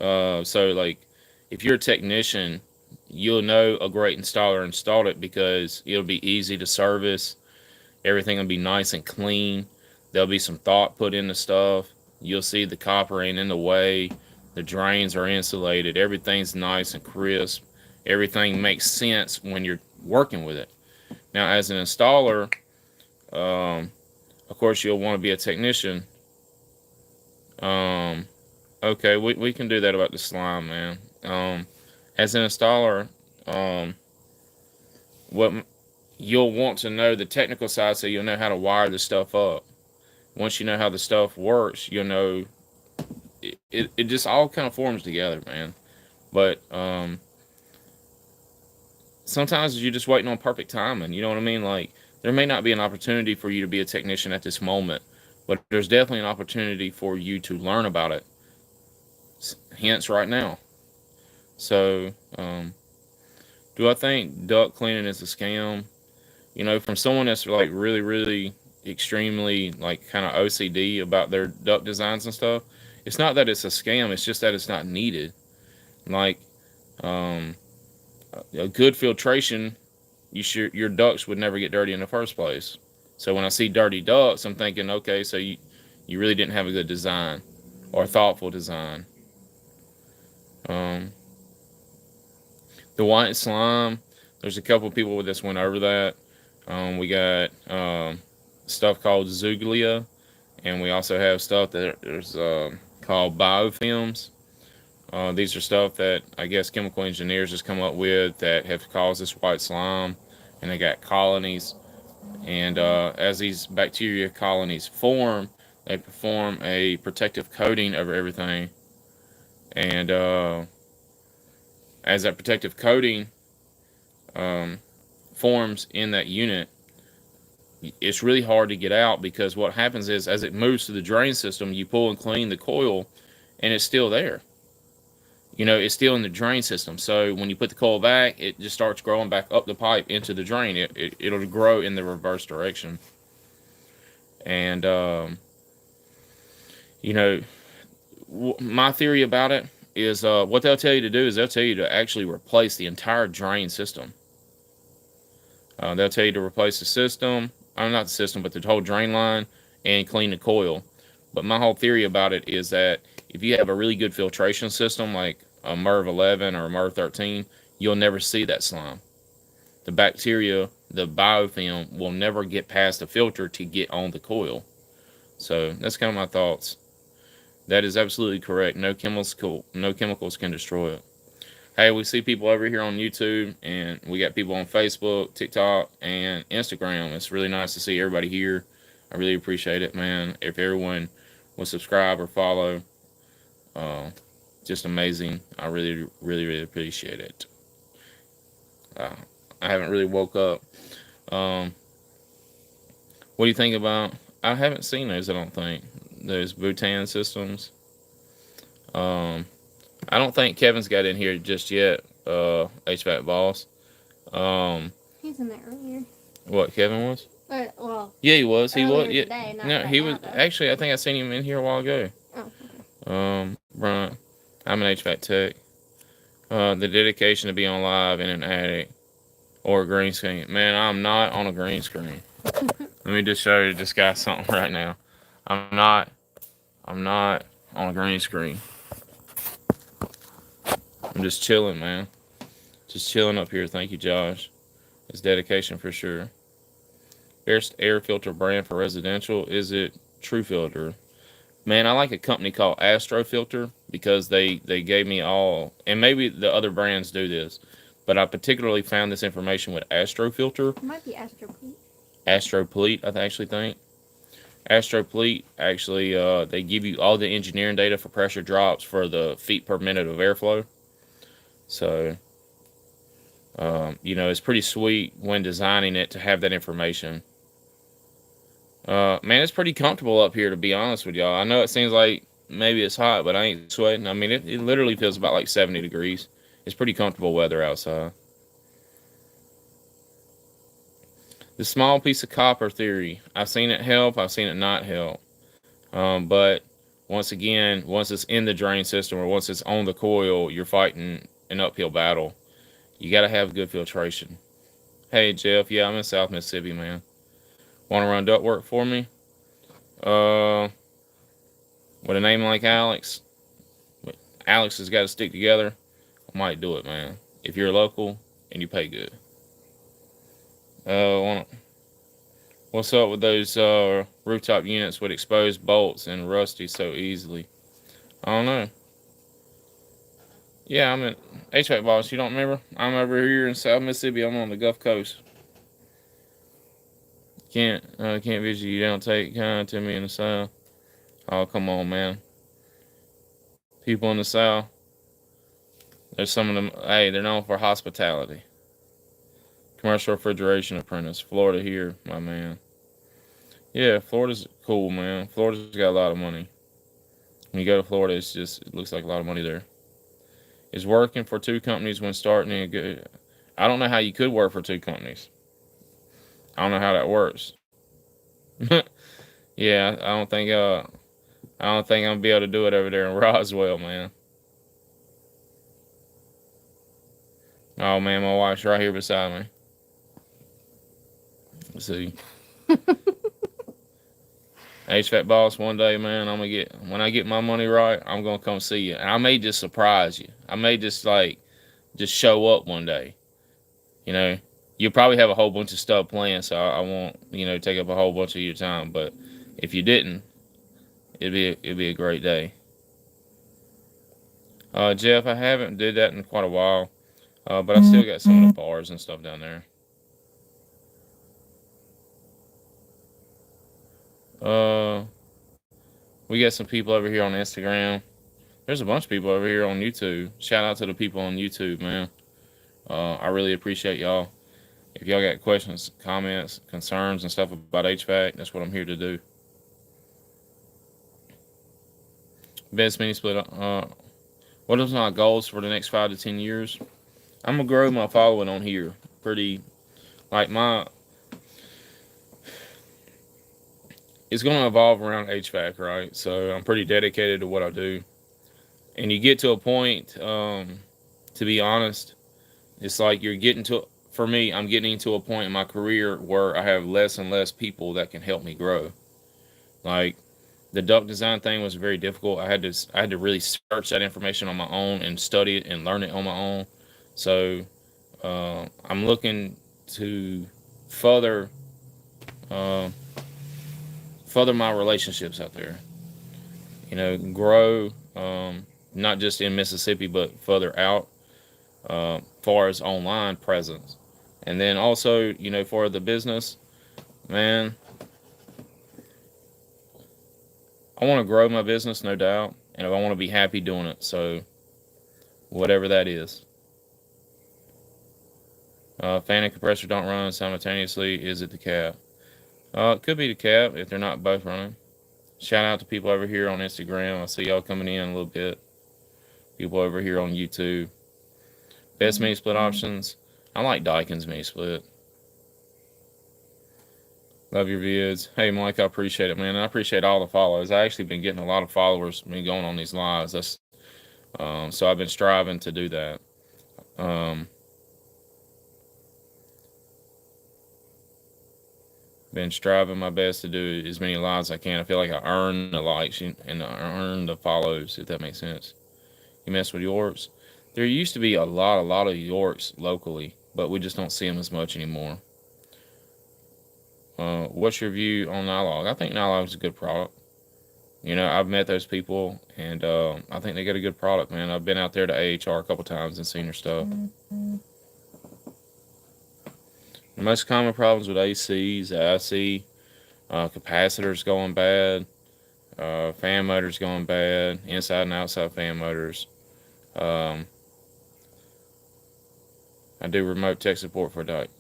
So like, if you're a technician, you'll know a great installer installed it because it'll be easy to service. Everything will be nice and clean. There'll be some thought put into stuff. You'll see the copper ain't in the way. The drains are insulated. Everything's nice and crisp. Everything makes sense when you're working with it. Now, as an installer, um, of course, you'll want to be a technician. Um, okay, we can do that about the slime, man. As an installer, um, what you'll want to know the technical side, so you'll know how to wire the stuff up. Once you know how the stuff works, you'll know it just all kind of forms together, man. But sometimes you're just waiting on perfect timing. You know what I mean? Like, there may not be an opportunity for you to be a technician at this moment, but there's definitely an opportunity for you to learn about it. Hence, right now. So, do I think duct cleaning is a scam? You know, from someone that's like really, really extremely like kind of OCD about their duct designs and stuff, it's not that it's a scam. It's just that it's not needed. Like, um, a good filtration, your ducts would never get dirty in the first place. So when I see dirty ducts, I'm thinking, okay, so you really didn't have a good design or thoughtful design. Um, the white slime, there's a couple people with this went over that. We got stuff called Zuglia, and we also have stuff that there's called biofilms. These are stuff that I guess chemical engineers just come up with that have caused this white slime, and they got colonies. And as these bacteria colonies form, they perform a protective coating over everything. And as that protective coating um, forms in that unit, it's really hard to get out because what happens is as it moves to the drain system, you pull and clean the coil, and it's still there. You know, it's still in the drain system. So when you put the coil back, it just starts growing back up the pipe into the drain. It'll grow in the reverse direction. And, you know, my theory about it is what they'll tell you to do is they'll tell you to actually replace the entire drain system. They'll tell you to replace the system, not the system, but the whole drain line and clean the coil. But my whole theory about it is that if you have a really good filtration system like a MERV 11 or a MERV 13, you'll never see that slime. The bacteria, the biofilm, will never get past the filter to get on the coil. So that's kind of my thoughts. That is absolutely correct. No chemicals can destroy it. Hey, we see people over here on YouTube, and we got people on Facebook, TikTok, and Instagram. It's really nice to see everybody here. I really appreciate it, man. If everyone will subscribe or follow, uh, just amazing. I really, really, really appreciate it. Uh, I haven't really woke up. Um, what do you think about? I haven't seen those. I don't think those Bhutan systems. Um, I don't think Kevin's got in here just yet. HVAC boss. Um, He's in there earlier. what Kevin was? Well, Yeah, he was. He was. earlier Yeah. today, not No, right he now was. though. Actually, I think I seen him in here a while ago. Oh, okay. Brian, I'm an HVAC tech. The dedication to be on live in an attic or a green screen. Man, I'm not on a green screen. Let me just show you this guy something right now. I'm not. I'm not on a green screen. I'm just chilling, man. Just chilling up here. Thank you, Josh. It's dedication for sure. Best air filter brand for residential. Is it True Filter? Man, I like a company called Astro Filter because they gave me all, and maybe the other brands do this, but I particularly found this information with Astro Filter. It might be Astroplete. Astroplete, I actually think. Astroplete actually, they give you all the engineering data for pressure drops for the feet per minute of airflow. So, you know, it's pretty sweet when designing it to have that information. Man, it's pretty comfortable up here, to be honest with y'all. I know it seems like maybe it's hot, but I ain't sweating. I mean, it literally feels about like 70 degrees. It's pretty comfortable weather outside. The small piece of copper theory. I've seen it help. I've seen it not help. But once again, once it's in the drain system or once it's on the coil, you're fighting an uphill battle. You got to have good filtration. Hey, Jeff. Yeah, I'm in South Mississippi, man. Want to run duct work for me? With a name like Alex, Alex has got to stick together. I might do it, man. If you're local and you pay good. What's up with those rooftop units with exposed bolts and rusty so easily? I don't know. Yeah, I'm in HVAC boss. You don't remember? I'm over here in South Mississippi. I'm on the Gulf Coast. Can't visit you. Don't take kind to me in the South. Oh, come on, man. People in the South. There's some of them. Hey, they're known for hospitality. Commercial refrigeration apprentice. Florida here, my man. Yeah, Florida's cool, man. Florida's got a lot of money. When you go to Florida, it looks like a lot of money there. Is working for two companies when starting a good. I don't know how you could work for two companies. I don't know how that works. Yeah, I don't think I'm gonna be able to do it over there in Roswell, man. Oh man, my wife's right here beside me. Let's see. HVAC boss, one day, man, when I get my money right, I'm gonna come see you. And I may just surprise you. I may just show up one day. You know, you'll probably have a whole bunch of stuff planned, so I won't, take up a whole bunch of your time. But if you didn't, it'd be a great day. Jeff, I haven't did that in quite a while, but I still got some of the bars and stuff down there. We got some people over here on Instagram. There's a bunch of people over here on YouTube. Shout out to the people on YouTube, man. I really appreciate y'all. If y'all got questions, comments, concerns, and stuff about HVAC, that's what I'm here to do. Best mini split. What is my goals for the next 5 to 10 years? I'm gonna grow my following on here. It's gonna evolve around HVAC, right? So I'm pretty dedicated to what I do. And you get to a point, to be honest, it's like for me, I'm getting to a point in my career where I have less and less people that can help me grow. Like the duct design thing was very difficult. I had to really search that information on my own and study it and learn it on my own. So I'm looking to further my relationships out there. Grow, not just in Mississippi but further out, far as online presence. And then also, for the business, man, I want to grow my business, no doubt, and I want to be happy doing it. So, whatever that is. Fan and compressor don't run simultaneously. Is it the cap? It could be the cap if they're not both running. Shout out to people over here on Instagram. I see y'all coming in a little bit. People over here on YouTube. Best mini split options. I like Daikin's mini split. Love your vids. Hey, Mike, I appreciate it, man. And I appreciate all the follows. I actually been getting a lot of followers me going on these lives. So I've been striving to do that. Been striving my best to do as many lives as I can. I feel like I earn the likes and I earn the follows, if that makes sense. You mess with Yorks. There used to be a lot of Yorks locally, but we just don't see them as much anymore. What's your view on Nylog? I think Nylog is a good product. I've met those people, and I think they got a good product, man. I've been out there to AHR a couple times and seen their stuff. The most common problems with ACs, IC, capacitors going bad, fan motors going bad, inside and outside fan motors. I do remote tech support for duct.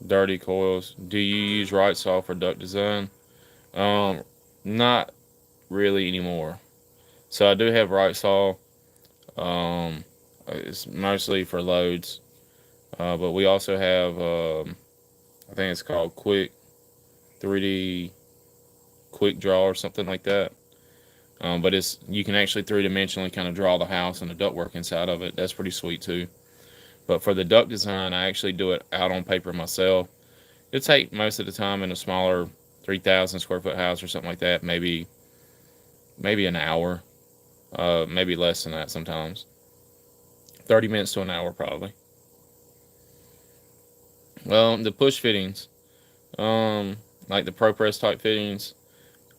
Dirty coils. Do you use Wrightsaw for duct design? Not really anymore. So I do have Wrightsaw. It's mostly for loads, but we also have I think it's called Quick 3D quick draw or something like that. But you can actually three-dimensionally kind of draw the house and the ductwork inside of it. That's pretty sweet too. But for the duct design, I actually do it out on paper myself. It take most of the time in a smaller 3,000 square foot house or something like that, maybe an hour, maybe less than that sometimes. 30 minutes to an hour probably. Well, the push fittings, like the ProPress type fittings,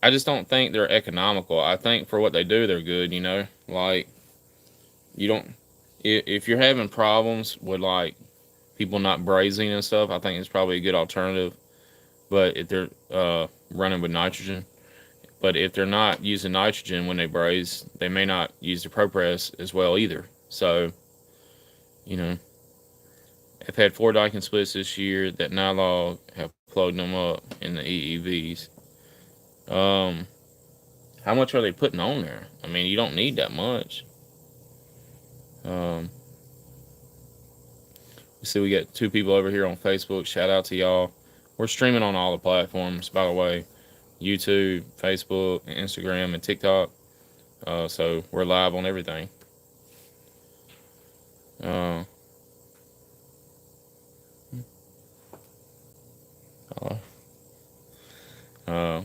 I just don't think they're economical. I think for what they do, they're good, you know? Like, you don't, if you're having problems with like people not brazing and stuff, I think it's probably a good alternative. But if they're running with nitrogen, but if they're not using nitrogen when they braze, they may not use the ProPress as well either. So, you know, I've had 4 Daikin splits this year that Nylog have plugged them up in the EEVs. How much are they putting on there? I mean, you don't need that much. You see, we got 2 people over here on Facebook. Shout out to y'all. We're streaming on all the platforms, by the way. YouTube, Facebook, Instagram, and TikTok. So we're live on everything.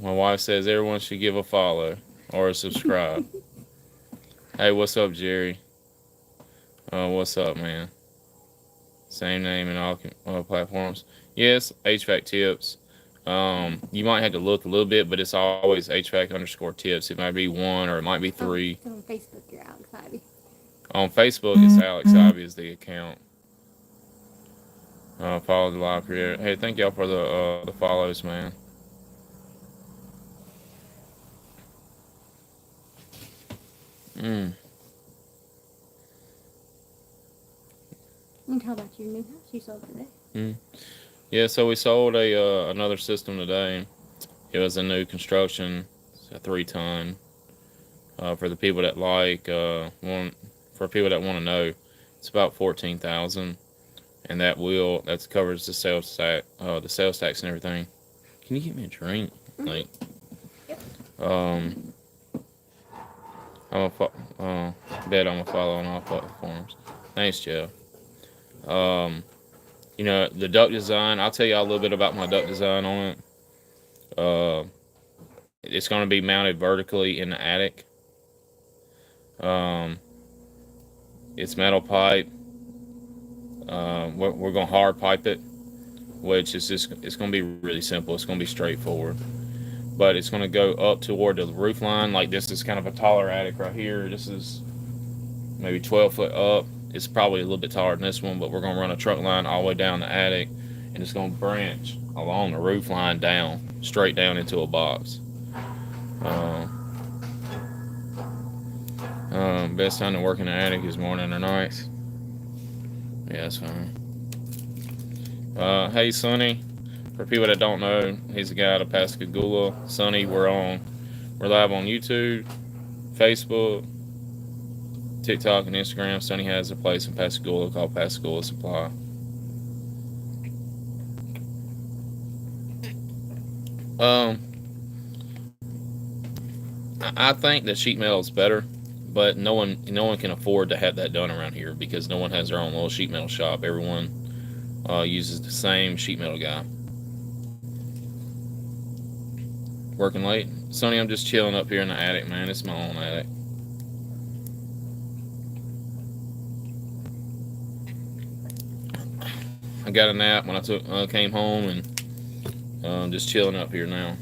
My wife says everyone should give a follow or a subscribe. Hey, what's up, Jerry? What's up, man? Same name in all platforms. Yes, HVAC tips. You might have to look a little bit, but it's always HVAC_tips. It might be 1 or it might be 3. So on Facebook, you're Alex Ivy. On Facebook, it's Alex Ivy is the account. Follow the live creator. Hey, thank y'all for the follows, man. You can tell about your new house you sold today. Yeah, so we sold another system today. It was a new construction. It's a 3-ton. For the people that for people that want to know, it's about 14,000, and that covers the sales tax, and everything. Can you get me a drink? Like, bet I'm gonna follow on all platforms. Thanks, Jeff. You know, the duct design, I'll tell you a little bit about my duct design on it. It's going to be mounted vertically in the attic. It's metal pipe. We're going to hard pipe it, which is it's going to be really simple. It's going to be straightforward. But it's going to go up toward the roof line. Like, this is kind of a taller attic right here. This is maybe 12 foot up. It's probably a little bit taller than this one, but we're going to run a truck line all the way down the attic, and it's going to branch along the roof line down, straight down into a box. Best time to work in the attic is morning or nights. Yeah, that's fine. Hey, Sonny. For people that don't know, he's a guy out of Pascagoula. Sonny, we're live on YouTube, Facebook, TikTok, and Instagram. Sonny has a place in Pascagoula called Pascagoula Supply. I think that sheet metal is better, but no one can afford to have that done around here because no one has their own little sheet metal shop. Everyone uses the same sheet metal guy. Working late, Sonny. I'm just chilling up here in the attic, man. It's my own attic. I got a nap when I came home, and just chilling up here now.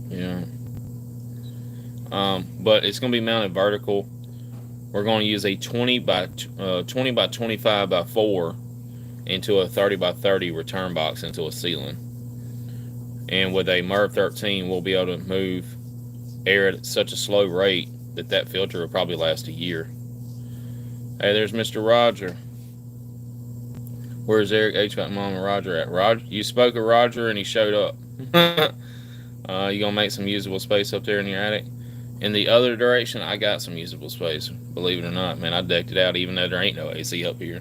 Yeah. But it's going to be mounted vertical. We're going to use a 20 by 25 by 4 into a 30 by 30 return box into a ceiling. And with a MERV 13, we'll be able to move air at such a slow rate that filter will probably last a year. Hey, there's Mr. Roger. Where's Eric HVAC Mama Roger at? Roger, you spoke of Roger and he showed up. You gonna make some usable space up there in your attic? In the other direction, I got some usable space. Believe it or not, man, I decked it out even though there ain't no AC up here.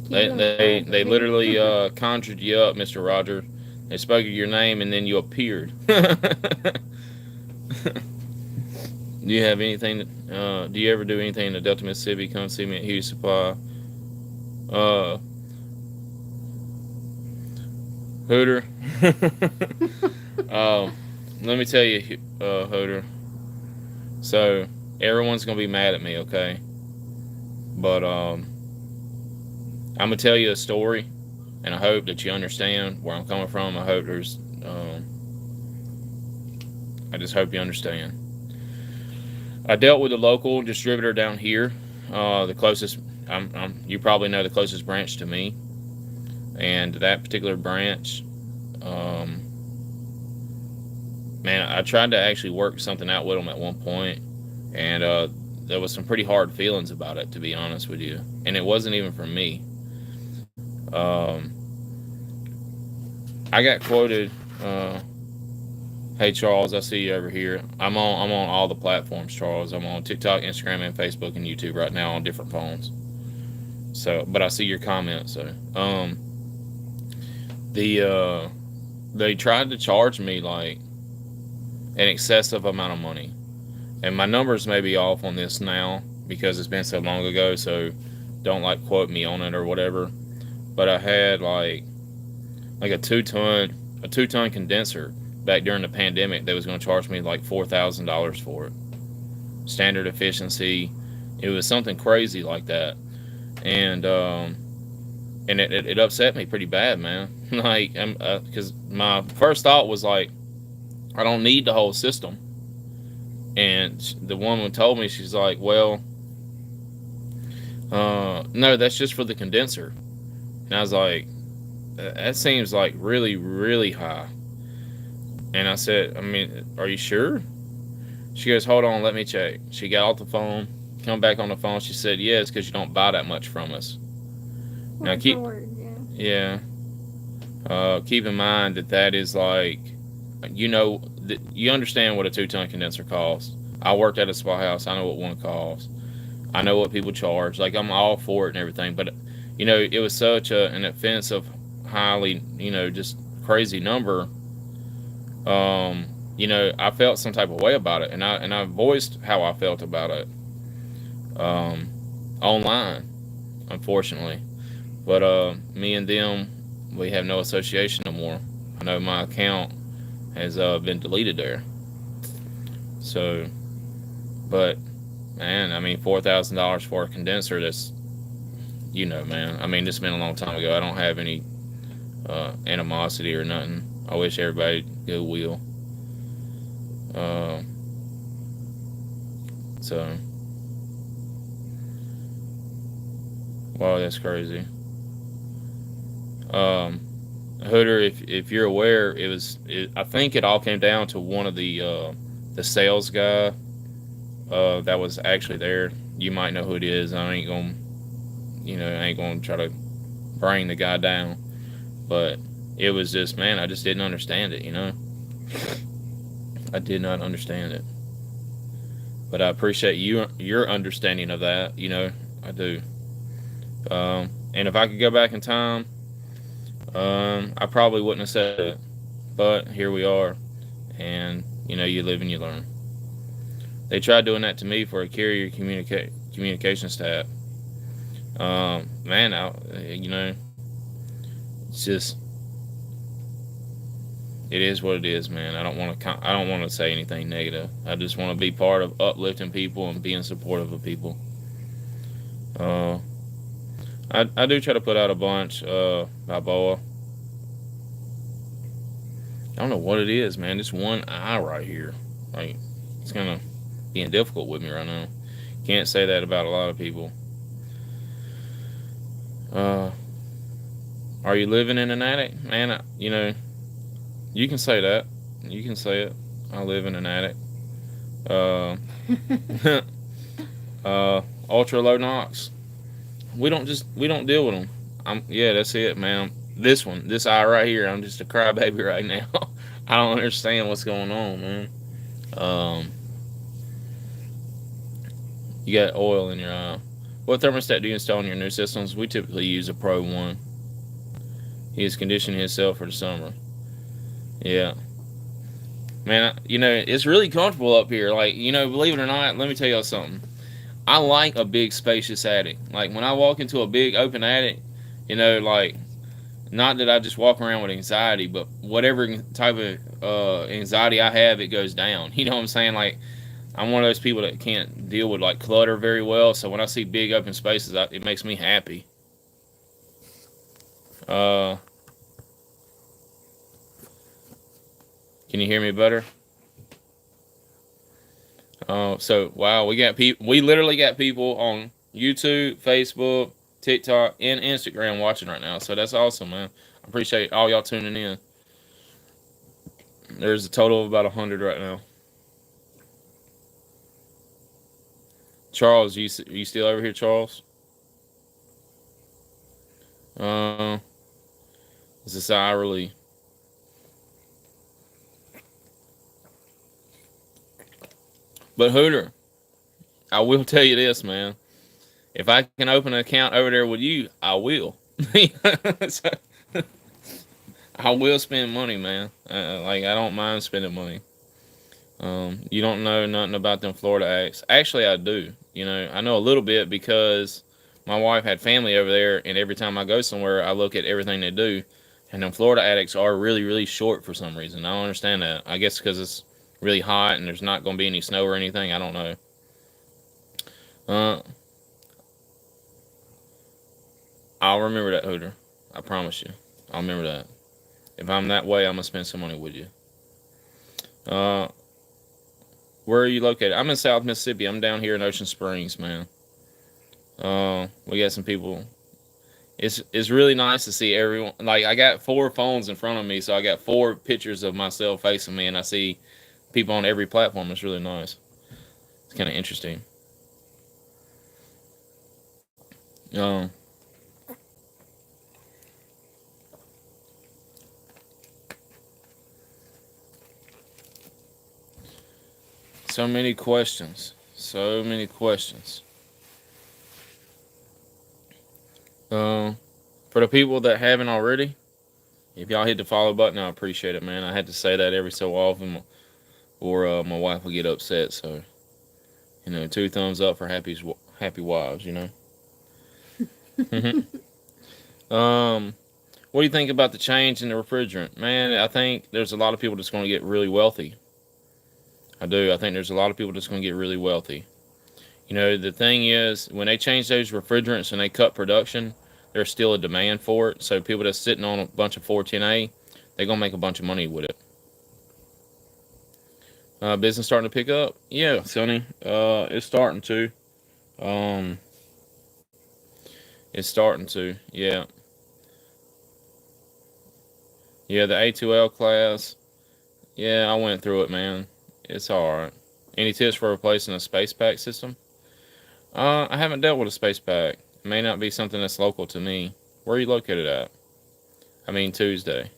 They literally conjured you up, Mr. Roger. They spoke your name and then you appeared. Do you have anything? Do you ever do anything in the Delta, Mississippi? Come see me at Hughes Supply. Hooter. Let me tell you, Hooter. So everyone's gonna be mad at me, okay? But I'm gonna tell you a story, and I hope that you understand where I'm coming from. I hope there's. I just hope you understand. I dealt with a local distributor down here, the closest. You probably know the closest branch to me, and that particular branch, man, I tried to actually work something out with them at one point, and there was some pretty hard feelings about it, to be honest with you, and it wasn't even for me. I got quoted. Hey Charles, I see you over here. I'm on all the platforms, Charles. I'm on TikTok, Instagram, and Facebook and YouTube right now on different phones. So, but I see your comments. So, they tried to charge me like an excessive amount of money, and my numbers may be off on this now because it's been so long ago. So, don't like quote me on it or whatever. But I had like a 2-ton condenser back during the pandemic. They was going to charge me like $4,000 for it. Standard efficiency. It was something crazy like that, and it upset me pretty bad, man. Like, because my first thought was like, I don't need the whole system. And the woman told me, she's like, well, no, that's just for the condenser. And I was like, that seems like really, really high. And I said, I mean, are you sure? She goes, hold on, let me check. She got off the phone, come back on the phone. She said, yeah, it's because you don't buy that much from us. Now keep, yeah. Keep in mind that is like, you understand what a 2-ton condenser costs. I worked at a spa house. I know what one costs. I know what people charge. Like, I'm all for it and everything. But, it was such an offensive, highly, just crazy number. I felt some type of way about it, and I voiced how I felt about it online, unfortunately. But me and them, we have no association no more. I know my account has been deleted there. So, but man, I mean, $4,000 for a condenser, that's, man. I mean, this has been a long time ago. I don't have any animosity or nothing. I wish everybody good will. So, wow, that's crazy. Hooter, if you're aware, I think it all came down to one of the sales guy that was actually there. You might know who it is. I ain't gonna try to bring the guy down, but it was just, man, I just didn't understand it. I did not understand it, but I appreciate your understanding of that. I do. And if I could go back in time, I probably wouldn't have said it, but here we are, and you live and you learn. They tried doing that to me for a carrier communications tab. Man, it's just, it is what it is, man. I don't want to say anything negative. I just want to be part of uplifting people and being supportive of people. I do try to put out a bunch by Boa. I don't know what it is, man. This one eye right here, like, it's kind of being difficult with me right now. Can't say that about a lot of people. Are you living in an attic, man? You can say that. You can say it. I live in an attic. Ultra low NOx. We don't deal with them. Yeah, that's it, man. This eye right here, I'm just a crybaby right now. I don't understand what's going on, man. You got oil in your eye. What thermostat do you install in your new systems? We typically use a Pro 1. He is conditioning himself for the summer. Yeah. Man, it's really comfortable up here. Like, believe it or not, let me tell y'all something. I like a big, spacious attic. Like, when I walk into a big, open attic, like, not that I just walk around with anxiety, but whatever type of anxiety I have, it goes down. You know what I'm saying? Like, I'm one of those people that can't deal with, like, clutter very well. So when I see big, open spaces, it makes me happy. Can you hear me better? So wow, we literally got people on YouTube, Facebook, TikTok, and Instagram watching right now. So that's awesome, man. I appreciate all y'all tuning in. There's a total of about 100 right now. Charles, you still over here, Charles? This is Irely. But Hooter, I will tell you this, man. If I can open an account over there with you, I will. So, I will spend money, man. Like, I don't mind spending money. You don't know nothing about them Florida acts. Actually, I do. I know a little bit because my wife had family over there, and every time I go somewhere, I look at everything they do. And them Florida attics are really, really short for some reason. I don't understand that. I guess because it's really hot and there's not going to be any snow or anything. I don't know. I'll remember that, Hooter. I promise you. I'll remember that. If I'm that way, I'm going to spend some money with you. Where are you located? I'm in South Mississippi. I'm down here in Ocean Springs, man. We got some people. It's really nice to see everyone. Like, I got 4 phones in front of me, so I got 4 pictures of myself facing me, and I see people on every platform. It's really nice. It's kind of interesting. So many questions. So many questions. For the people that haven't already, if y'all hit the follow button, I appreciate it, man. I had to say that every so often, or my wife will get upset. So, 2 thumbs up for happy wives. What do you think about the change in the refrigerant, man? I think there's a lot of people that's going to get really wealthy. I do. I think there's a lot of people that's going to get really wealthy. The thing is, when they change those refrigerants and they cut production, there's still a demand for it. So people that's sitting on a bunch of 410A, they're going to make a bunch of money with it. Business starting to pick up? Yeah, Sonny. It's starting to. It's starting to. Yeah. Yeah, the A2L class. Yeah, I went through it, man. It's alright. Any tips for replacing a space pack system? I haven't dealt with a space pack. It may not be something that's local to me. Where are you located at? I mean, Tuesday.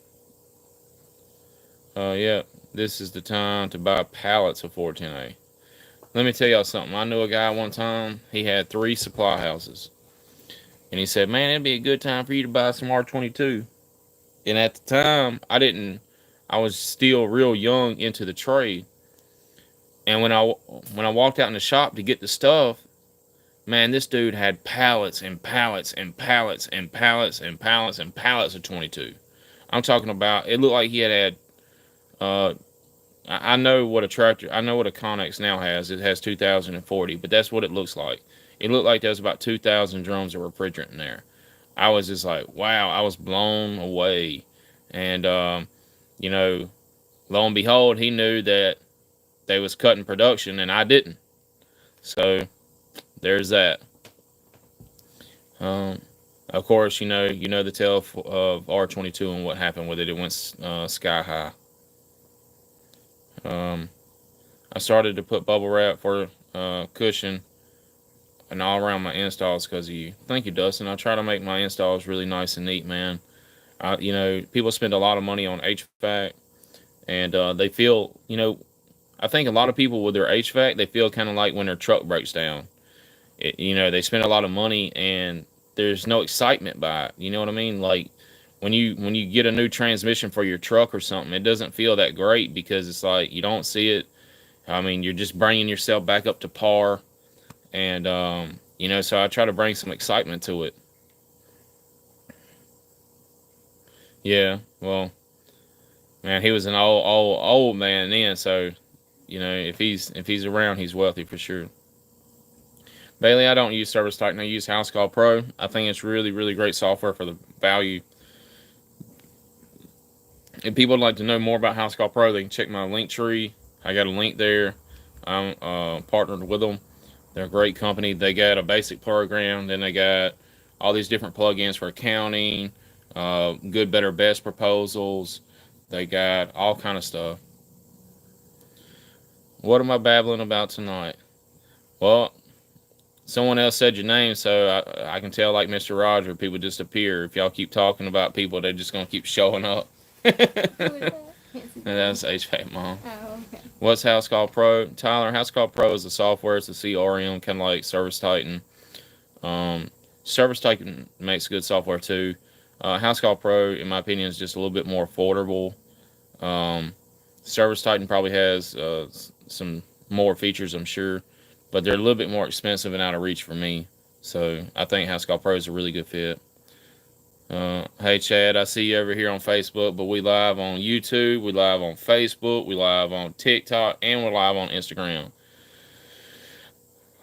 Yeah, this is the time to buy pallets of 410A. Let me tell y'all something. I knew a guy one time, he had 3 supply houses. And he said, man, it'd be a good time for you to buy some R22. And at the time, I was still real young into the trade. And when I walked out in the shop to get the stuff, man, this dude had pallets and pallets and pallets and pallets and pallets and pallets of 22. I'm talking about, it looked like he had I know what a tractor, I know what a Connex now has. It has 2040, but that's what it looks like. It looked like there was about 2,000 drums of refrigerant in there. I was just like, wow, I was blown away. And, lo and behold, he knew that they was cutting production and I didn't. So there's that. Of course, you know the tale of R22 and what happened with it. It went sky high. I started to put bubble wrap for cushion and all around my installs because of you. Thank you, Dustin. I try to make my installs really nice and neat, man. People spend a lot of money on HVAC, and they feel, I think a lot of people with their HVAC, they feel kind of like when their truck breaks down. they spend a lot of money and there's no excitement by it. You know what I mean? Like when you get a new transmission for your truck or something, it doesn't feel that great because it's like you don't see it. I mean, you're just bringing yourself back up to par, and so I try to bring some excitement to it. Yeah, well, man, he was an old man then, so if he's around, he's wealthy for sure. Bailey, I don't use Service Titan. I use House Call Pro. I think it's really, really great software for the value. If people would like to know more about House Call Pro, they can check my link tree. I got a link there. I'm partnered with them. They're a great company. They got a basic program. Then they got all these different plugins for accounting, good, better, best proposals. They got all kind of stuff. What am I babbling about tonight? Well, someone else said your name, so I can tell, like Mr. Roger, people just appear. If y'all keep talking about people, they're just going to keep showing up. Who is that? That's HVAC Mom. Oh, okay. What's House Call Pro? Tyler, House Call Pro is the software. It's a CRM, kind of like Service Titan. Service Titan makes good software too. House Call Pro, in my opinion, is just a little bit more affordable. Service Titan probably has some more features, I'm sure, but they're a little bit more expensive and out of reach for me. So I think House Call Pro is a really good fit. Hey Chad, I see you over here on Facebook, but we live on YouTube, we live on Facebook, we live on TikTok, and we're live on Instagram.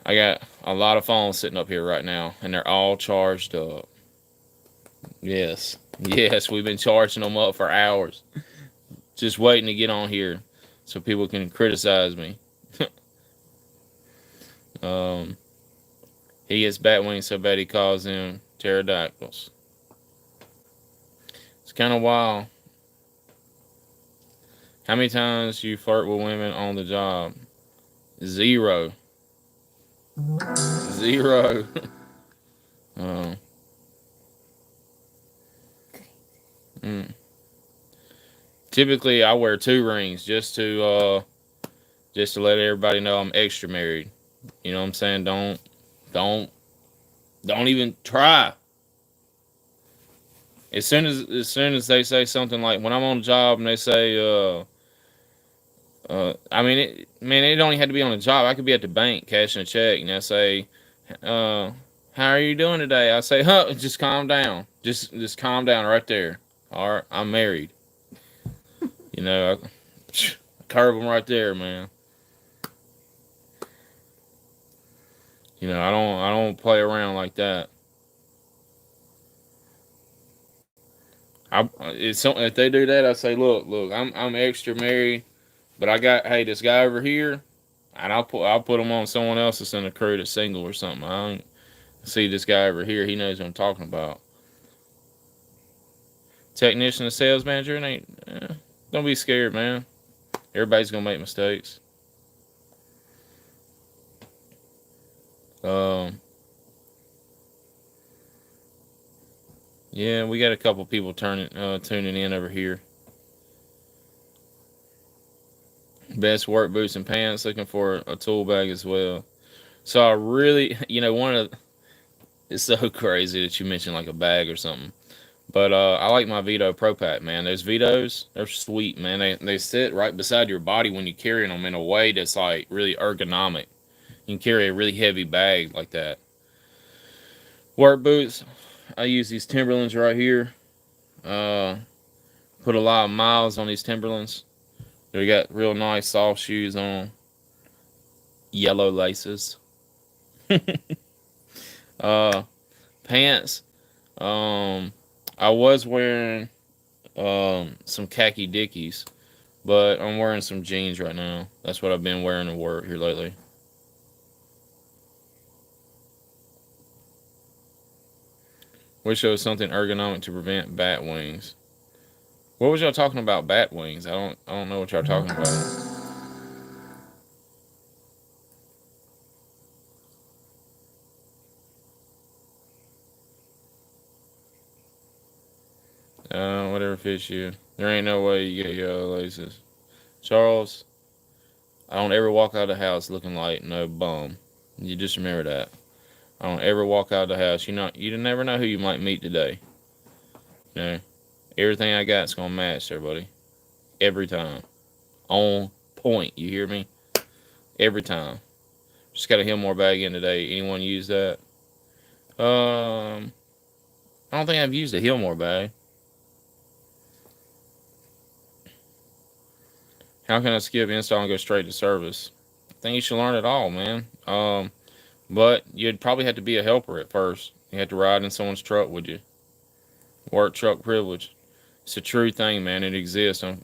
I got a lot of phones sitting up here right now, and they're all charged up. Yes, we've been charging them up for hours, just waiting to get on here so people can criticize me. He gets bat wings so bad he calls them pterodactyls. It's kind of wild. How many times you flirt with women on the job? 0. 0. Typically, I wear 2 rings just to let everybody know I'm extra married. You know what I'm saying? Don't even try. As soon as they say something like, when I'm on the job and they say, I mean, it don't even have to be on the job. I could be at the bank cashing a check, and they say, how are you doing today? I say, just calm down. Just calm down right there. All right, I'm married. I curve them right there, man. I don't play around like that. If they do that, I say, look, I'm extra married, but I got, hey, this guy over here, and I'll put him on someone else that's in the crew that's single or something. I don't see this guy over here. He knows what I'm talking about. Technician and sales manager, don't be scared, man. Everybody's gonna make mistakes. Yeah, we got a couple people tuning in over here. Best work boots and pants. Looking for a tool bag as well. So I really, it's so crazy that you mentioned like a bag or something. But I like my Vito Pro Pack, man. Those Vitos, they're sweet, man. They sit right beside your body when you're carrying them in a way that's like really ergonomic. You can carry a really heavy bag like that. Work boots, I use these Timberlands right here. Put a lot of miles on these Timberlands. They got real nice soft shoes on. Yellow laces. Pants. I was wearing some khaki Dickies, but I'm wearing some jeans right now. That's what I've been wearing to work here lately. Wish there was something ergonomic to prevent bat wings. What was y'all talking about bat wings? I don't know what y'all talking about. Whatever fits you. There ain't no way you get yellow laces. Charles, I don't ever walk out of the house looking like no bum. You just remember that. I don't ever walk out of the house. You never know who you might meet today. You know, everything I got's gonna match everybody. Every time. On point. You hear me? Every time. Just got a Hillmore bag in today. Anyone use that? I don't think I've used a Hillmore bag. How can I skip install and go straight to service? I think you should learn it all, man. But you'd probably have to be a helper at first. You have to ride in someone's truck with you. Work truck privilege. It's a true thing, man. It exists. I'm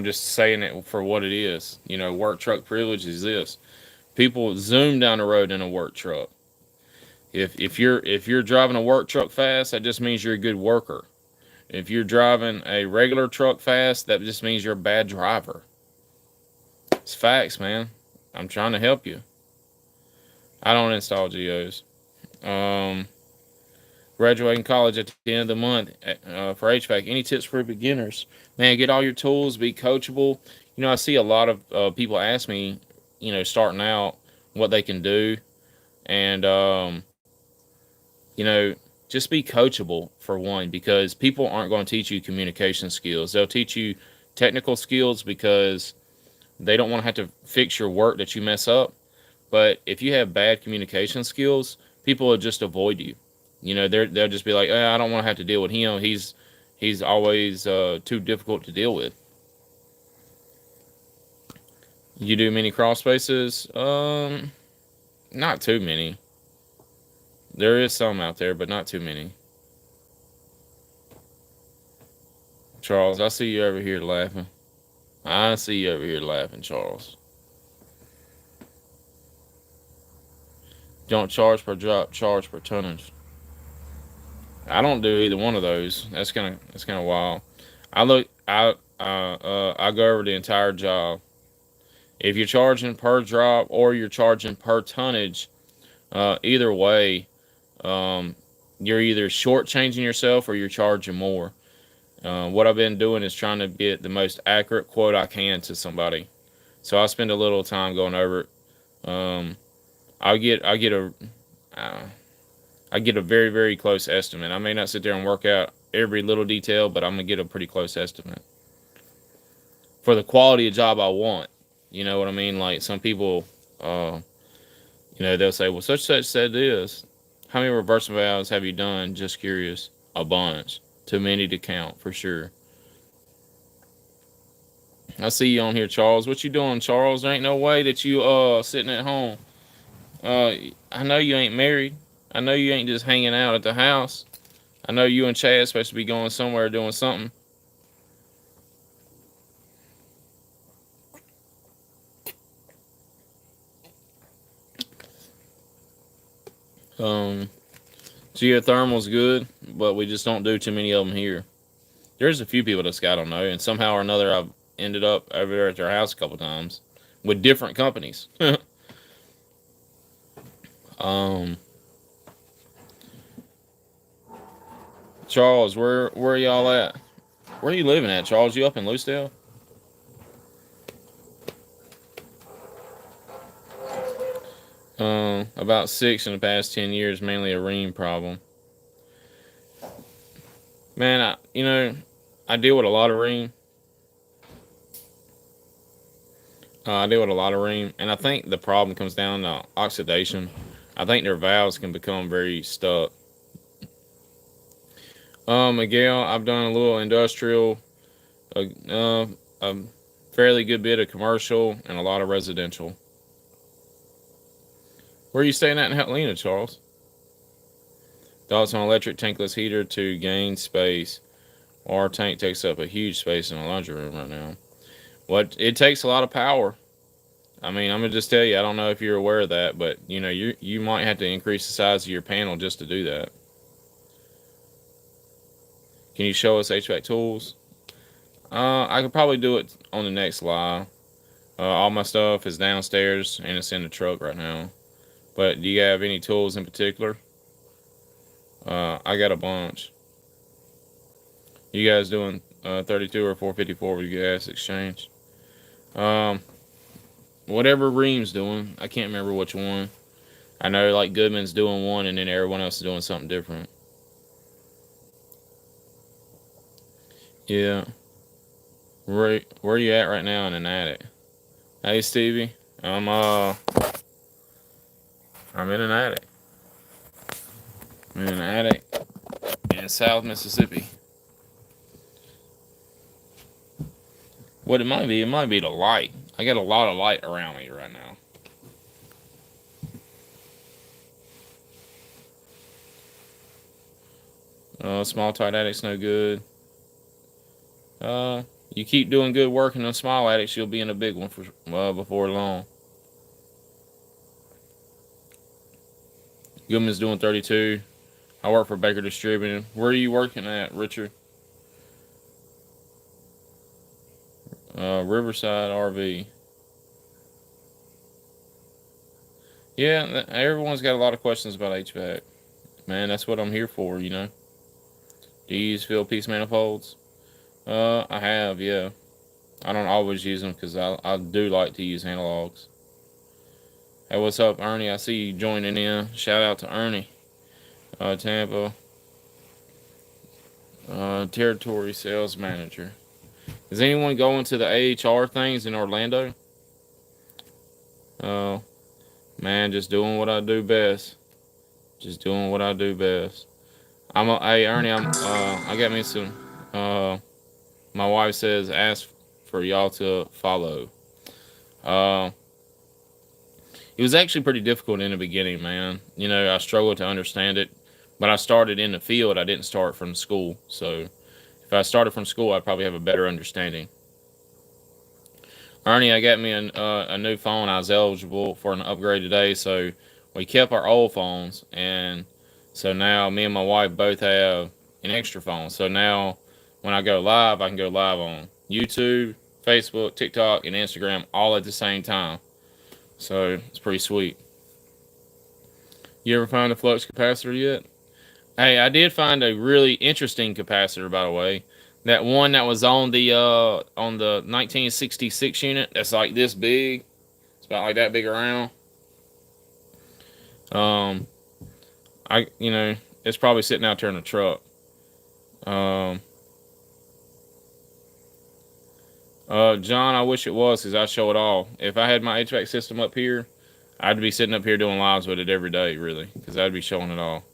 just saying it for what it is. Work truck privilege exists. People zoom down the road in a work truck. If you're driving a work truck fast, that just means you're a good worker. If you're driving a regular truck fast, that just means you're a bad driver. It's facts, man. I'm trying to help you. I don't install geos. Graduating college at the end of the month for HVAC. Any tips for beginners? Man, get all your tools. Be coachable. I see a lot of people ask me, starting out, what they can do, and just be coachable for one, because people aren't going to teach you communication skills. They'll teach you technical skills because they don't want to have to fix your work that you mess up. But if you have bad communication skills, people will just avoid you. They'll just be like, I don't want to have to deal with him. He's always too difficult to deal with. You do many crawl spaces? Not too many. There is some out there, but not too many. Charles, I see you over here laughing. I see you over here laughing, Charles. Don't charge per drop, charge per tonnage. I don't do either one of those. That's kind of wild. I go over the entire job. If you're charging per drop or you're charging per tonnage, either way, you're either shortchanging yourself or you're charging more. What I've been doing is trying to get the most accurate quote I can to somebody. So I spend a little time going over it. I get a very, very close estimate. I may not sit there and work out every little detail, but I'm gonna get a pretty close estimate for the quality of job I want. You know what I mean? Like some people, they'll say, well, such said this. How many reversing valves have you done? Just curious. A bunch. Too many to count, for sure. I see you on here, Charles. What you doing, Charles? There ain't no way that you sitting at home. I know you ain't married. I know you ain't just hanging out at the house. I know you and Chad supposed to be going somewhere doing something. Geothermal's good, but we just don't do too many of them here. There's a few people that's I don't know, and somehow or another I've ended up over there at their house a couple times with different companies. Charles, where are y'all at? Where are you living at, Charles? You up in Lucedale? About 6 in the past 10 years, mainly a ream problem. Man, I deal with a lot of ream. I deal with a lot of ream, and I think the problem comes down to oxidation. I think their valves can become very stuck. Miguel, I've done a little industrial, a fairly good bit of commercial, and a lot of residential. Where are you staying at in Helena, Charles? Thoughts on electric tankless heater to gain space? Our tank takes up a huge space in the laundry room right now. It takes a lot of power. I mean, I'm gonna just tell you, I don't know if you're aware of that, but you might have to increase the size of your panel just to do that. Can you show us HVAC tools? I could probably do it on the next live. All my stuff is downstairs and it's in the truck right now. But do you have any tools in particular? I got a bunch. You guys doing 32 or 454 with your gas exchange? Whatever Ream's doing. I can't remember which one. I know like Goodman's doing one, and then everyone else is doing something different. Yeah. Where you at right now in an attic? Hey Stevie, I'm in an attic. I'm in an attic in South Mississippi. What it might be the light. I got a lot of light around me right now. Small tight attic's no good. You keep doing good work in the small attics, you'll be in a big one for before long. Goodman's doing 32. I work for Baker Distributing. Where are you working at, Richard? Riverside RV. Yeah, everyone's got a lot of questions about HVAC. Man, that's what I'm here for, you know. Do you use field piece manifolds? I have, yeah. I don't always use them because I do like to use analogs. Hey, what's up, Ernie? I see you joining in. Shout out to Ernie. Tampa. Territory sales manager. Is anyone going to the AHR things in Orlando? Man, just doing what I do best. Just doing what I do best. Hey Ernie, I got me some. My wife says ask for y'all to follow. It was actually pretty difficult in the beginning, man. You know, I struggled to understand it, but I started in the field. I didn't start from school, so if I started from school, I'd probably have a better understanding. Ernie, I got me a new phone. I was eligible for an upgrade today, so we kept our old phones, and so now me and my wife both have an extra phone. So now when I go live, I can go live on YouTube, Facebook, TikTok, and Instagram all at the same time. So it's pretty sweet. You ever find a flux capacitor yet? Hey, I did find a really interesting capacitor, by the way. That one that was on the 1966 unit, that's like this big. It's about like that big around. It's probably sitting out there in the truck. John, I wish it was because I show it all. If I had my HVAC system up here, I'd be sitting up here doing lives with it every day, really, because I'd be showing it all.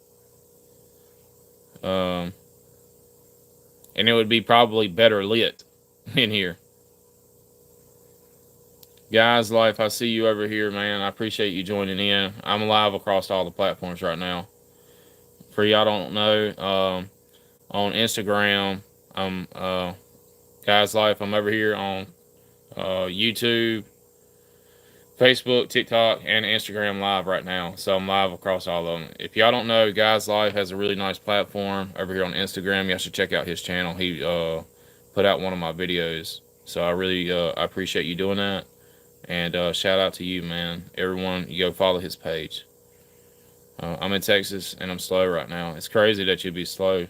And it would be probably better lit in here. Guys, Life, I see you over here, man. I appreciate you joining in. I'm live across all the platforms right now. For y'all don't know, on Instagram, I'm Guys Life. I'm over here on YouTube, Facebook, TikTok, and Instagram live right now. So I'm live across all of them. If y'all don't know, Guys Life has a really nice platform over here on Instagram. Y'all should check out his channel. He put out one of my videos. So I really I appreciate you doing that. And shout out to you, man. Everyone, you go follow his page. I'm in Texas, and I'm slow right now. It's crazy that you'd be slow.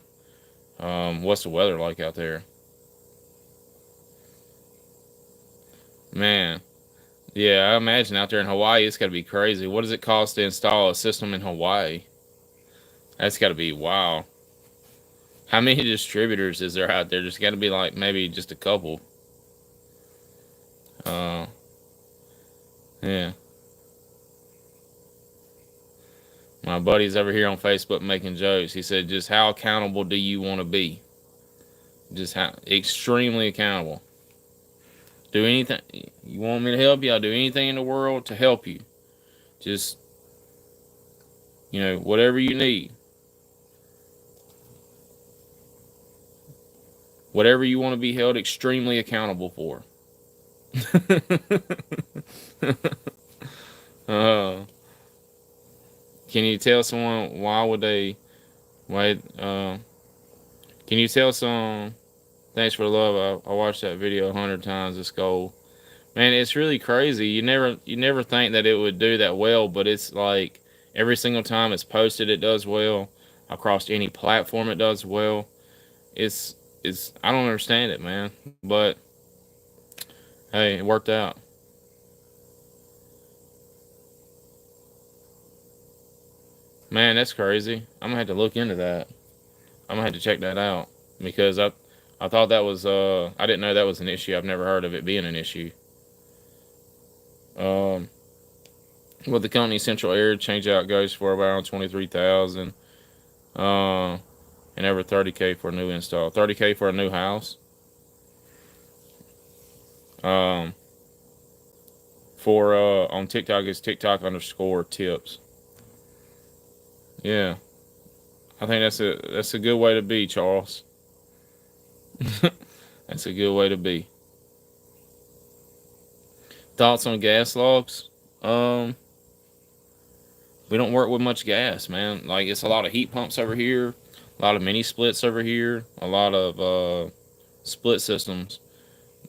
What's the weather like out there? Man, yeah, I imagine out there in Hawaii, it's got to be crazy. What does it cost to install a system in Hawaii? That's got to be wow. How many distributors is there out there? There's got to be like maybe just a couple. Yeah. My buddy's over here on Facebook making jokes. He said, just how accountable do you want to be? Just how extremely accountable. Do anything. You want me to help you? I'll do anything in the world to help you. Just, whatever you need. Whatever you want to be held extremely accountable for. Can you tell someone can you tell someone, thanks for the love, I watched that video 100 times, this goal. Man, it's really crazy. You never think that it would do that well, but it's like every single time it's posted, it does well. Across any platform, it does well. It's I don't understand it, man. But hey, it worked out. Man, that's crazy. I'm gonna have to look into that. I'm gonna have to check that out because I thought that was I didn't know that was an issue. I've never heard of it being an issue. Um, with the company Central Air change out goes for around 23,000. And over 30K for a new install. 30K for a new house. Um, for on TikTok is TikTok underscore tips. Yeah, I think that's a good way to be, Charles. That's a good way to be. Thoughts on gas logs? Um, we don't work with much gas, man. Like it's a lot of heat pumps over here, a lot of mini splits over here, a lot of split systems,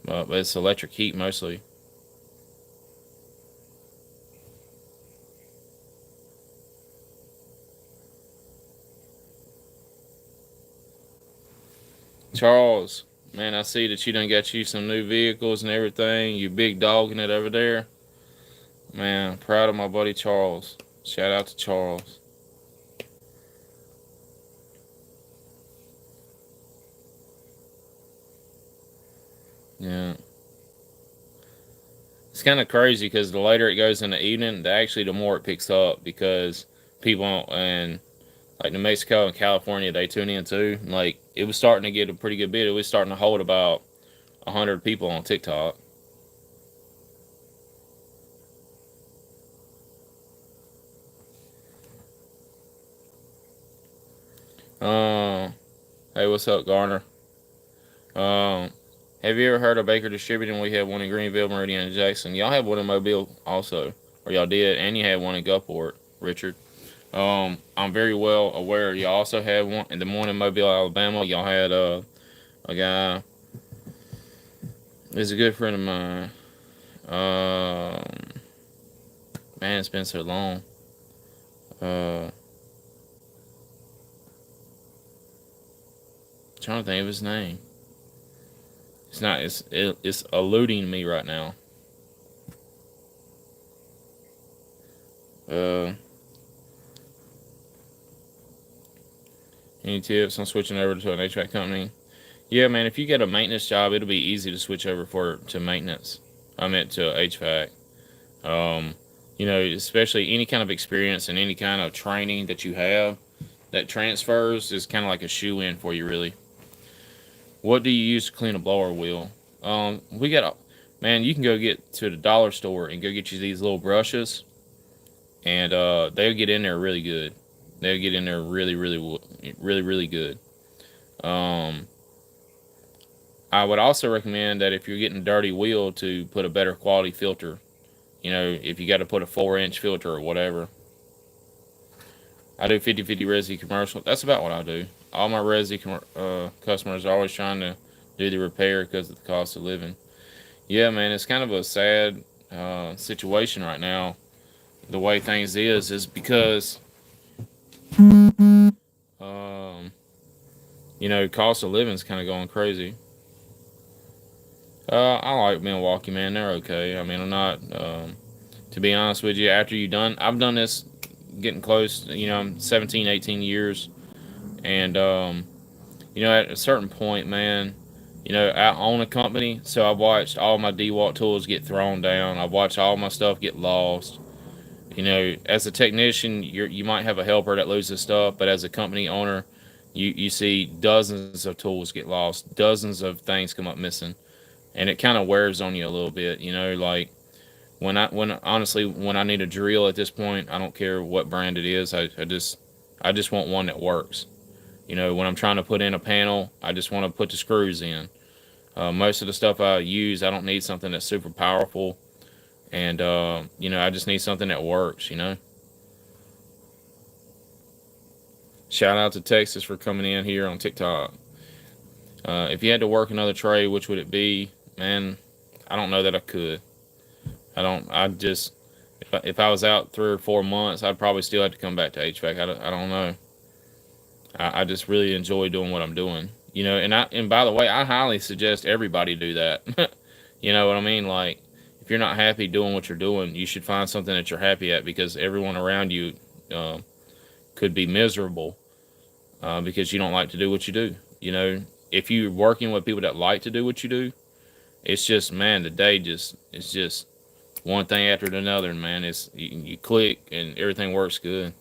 but it's electric heat mostly. Charles, man, I see that you done got you some new vehicles and everything. You big dogging it over there. Man, proud of my buddy Charles. Shout out to Charles. Yeah. It's kind of crazy because the later it goes in the evening, the more it picks up because people and like New Mexico and California, they tune in too. Like it was starting to get a pretty good bit. It was starting to hold about 100 people on TikTok. Um, hey, what's up, Garner? Um, have you ever heard of Baker Distributing? We have one in Greenville, Meridian, and Jackson. Y'all have one in Mobile also, or y'all did, and you had one in Gulfport, Richard. I'm very well aware. Y'all also had one in the morning, Mobile, Alabama. Y'all had a guy. He's a good friend of mine. Man, it's been so long. Uh, Trying to think of his name. It's not. It's eluding me right now. Uh, any tips on switching over to an HVAC company? Yeah, man. If you get a maintenance job, it'll be easy to switch over to maintenance. I meant to HVAC. Um, especially any kind of experience and any kind of training that you have that transfers is kind of like a shoe in for you, really. What do you use to clean a blower wheel? We got, man, you can go get to the dollar store and go get you these little brushes, and they'll get in there really good. They'll get in there really, really, really, really good. Um, I would also recommend that if you're getting a dirty wheel to put a better quality filter. If you got to put a 4-inch filter or whatever. I do 50/50 resi commercial. That's about what I do. All my resi customers are always trying to do the repair because of the cost of living. Yeah, man, it's kind of a sad situation right now. The way things is because um, cost of living is kind of going crazy. I like Milwaukee, man. They're okay. I mean, I'm not. To be honest with you, after I've done this, getting close. I'm 17, 18 years, and at a certain point, man, I own a company, so I've watched all my DeWalt tools get thrown down. I've watched all my stuff get lost. As a technician, you might have a helper that loses stuff, but as a company owner, you see dozens of tools get lost, dozens of things come up missing, and it kind of wears on you a little bit. Like when I need a drill at this point, I don't care what brand it is. I just want one that works. When I'm trying to put in a panel, I just want to put the screws in. Most of the stuff I use, I don't need something that's super powerful, and I just need something that works. Shout out to Texas for coming in here on TikTok. If you had to work another trade, which would it be? Man, I don't know that I could. I don't. I just if I was out 3 or 4 months, I'd probably still have to come back to HVAC. I don't know. I just really enjoy doing what I'm doing. And by the way, I highly suggest everybody do that. You know what I mean? Like, if you're not happy doing what you're doing, you should find something that you're happy at because everyone around you could be miserable because you don't like to do what you do. You know, if you're working with people that like to do what you do, it's just, man, the day it's just one thing after another, and man, it's you click and everything works good.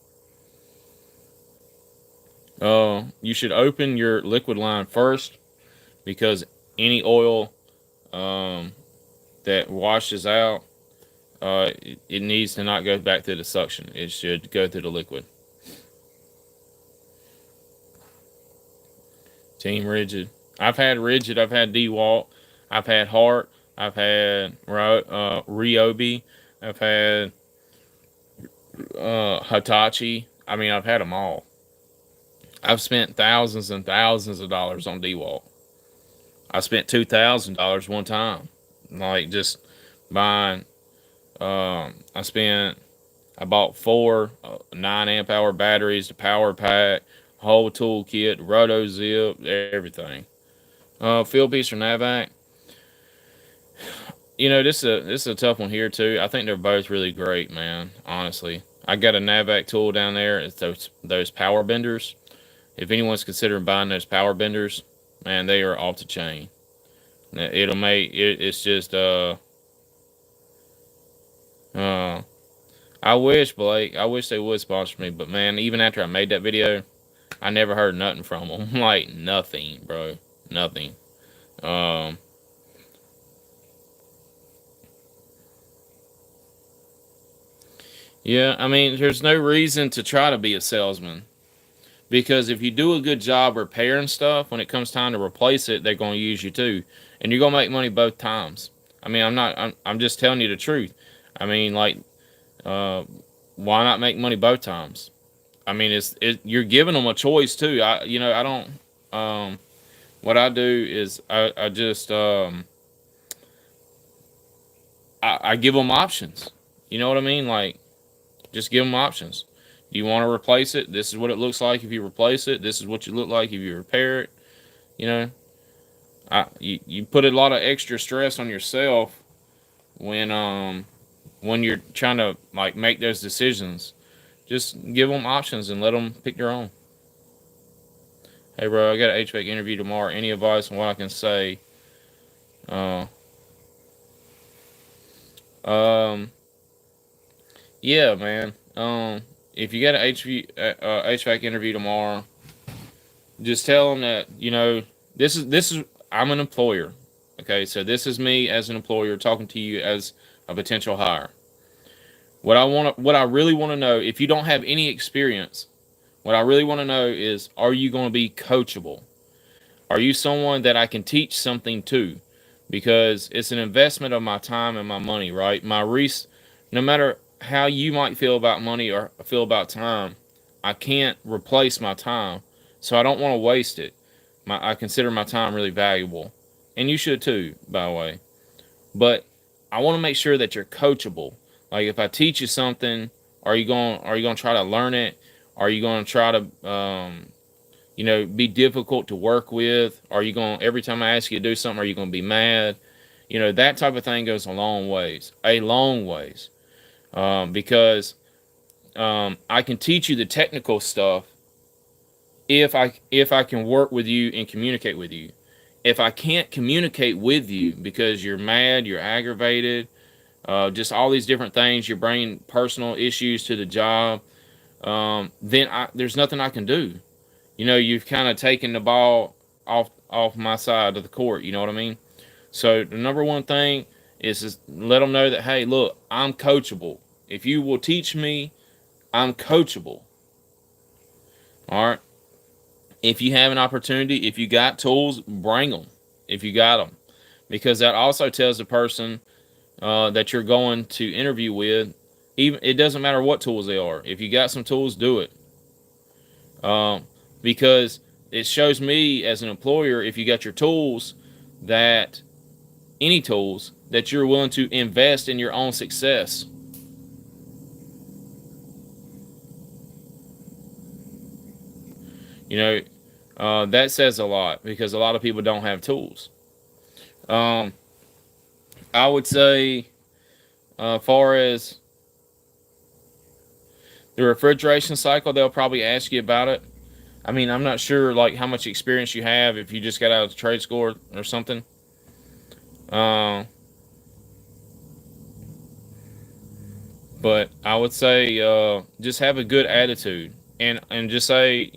You should open your liquid line first because any oil that washes out, it needs to not go back through the suction. It should go through the liquid. Team Rigid. I've had Rigid. I've had DeWalt. I've had Hart. I've had Ryobi. I've had Hitachi. I mean, I've had them all. I've spent thousands and thousands of dollars on DeWalt. I spent $2,000 one time, like just buying. I bought 4 9 amp hour batteries, the power pack, whole toolkit, roto zip, everything. Field piece or Navac. You know, this is a tough one here too. I think they're both really great, man. Honestly, I got a Navac tool down there. It's those power benders. If anyone's considering buying those power benders, man, they are off the chain. It'll make it. It's just I wish, Blake. I wish they would sponsor me, but man, even after I made that video, I never heard nothing from them. Like nothing, bro. Nothing. Yeah, I mean, there's no reason to try to be a salesman because if you do a good job repairing stuff, when it comes time to replace it, they're going to use you too, and you're going to make money both times. I mean, I'm just telling you the truth. I mean, like, why not make money both times? I mean, you're giving them a choice too. I don't. What I do is I just I give them options. You know what I mean? Like, just give them options. Do you want to replace it? This is what it looks like if you replace it. This is what you look like if you repair it. You know, you put a lot of extra stress on yourself when you're trying to like make those decisions. Just give them options and let them pick their own. Hey, bro, I got an HVAC interview tomorrow. Any advice on what I can say? Yeah, man. If you got an HVAC interview tomorrow, just tell them that, you know, this is I'm an employer. Okay, so this is me as an employer talking to you as a potential hire. What I really want to know, if you don't have any experience, what I really want to know is, are you going to be coachable? Are you someone that I can teach something to? Because it's an investment of my time and my money, right? No matter how you might feel about money or feel about time, I can't replace my time, so I don't want to waste it. I consider my time really valuable, and you should too, by the way. But I want to make sure that you're coachable. Like, if I teach you something, are you going to try to learn it? Are you going to try to be difficult to work with? Are you going, every time I ask you to do something, are you going to be mad? You know, that type of thing goes a long ways. Because I can teach you the technical stuff if I can work with you and communicate with you. If I can't communicate with you because you're mad, you're aggravated, just all these different things, you're bringing personal issues to the job, then there's nothing I can do. You know, you've kind of taken the ball off my side of the court. You know what I mean? So the number one thing is just let them know that, hey, look, I'm coachable. If you will teach me, I'm coachable. All right. If you have an opportunity, if you got tools, bring them. If you got them, because that also tells the person that you're going to interview with, even it doesn't matter what tools they are. If you got some tools, do it. Because it shows me as an employer, if you got your tools, that any tools, that you're willing to invest in your own success. You know, that says a lot, because a lot of people don't have tools. I would say, far as The refrigeration cycle, they'll probably ask you about it. I mean, I'm not sure like how much experience you have if you just got out of the trade school or something. But I would say just have a good attitude and just say,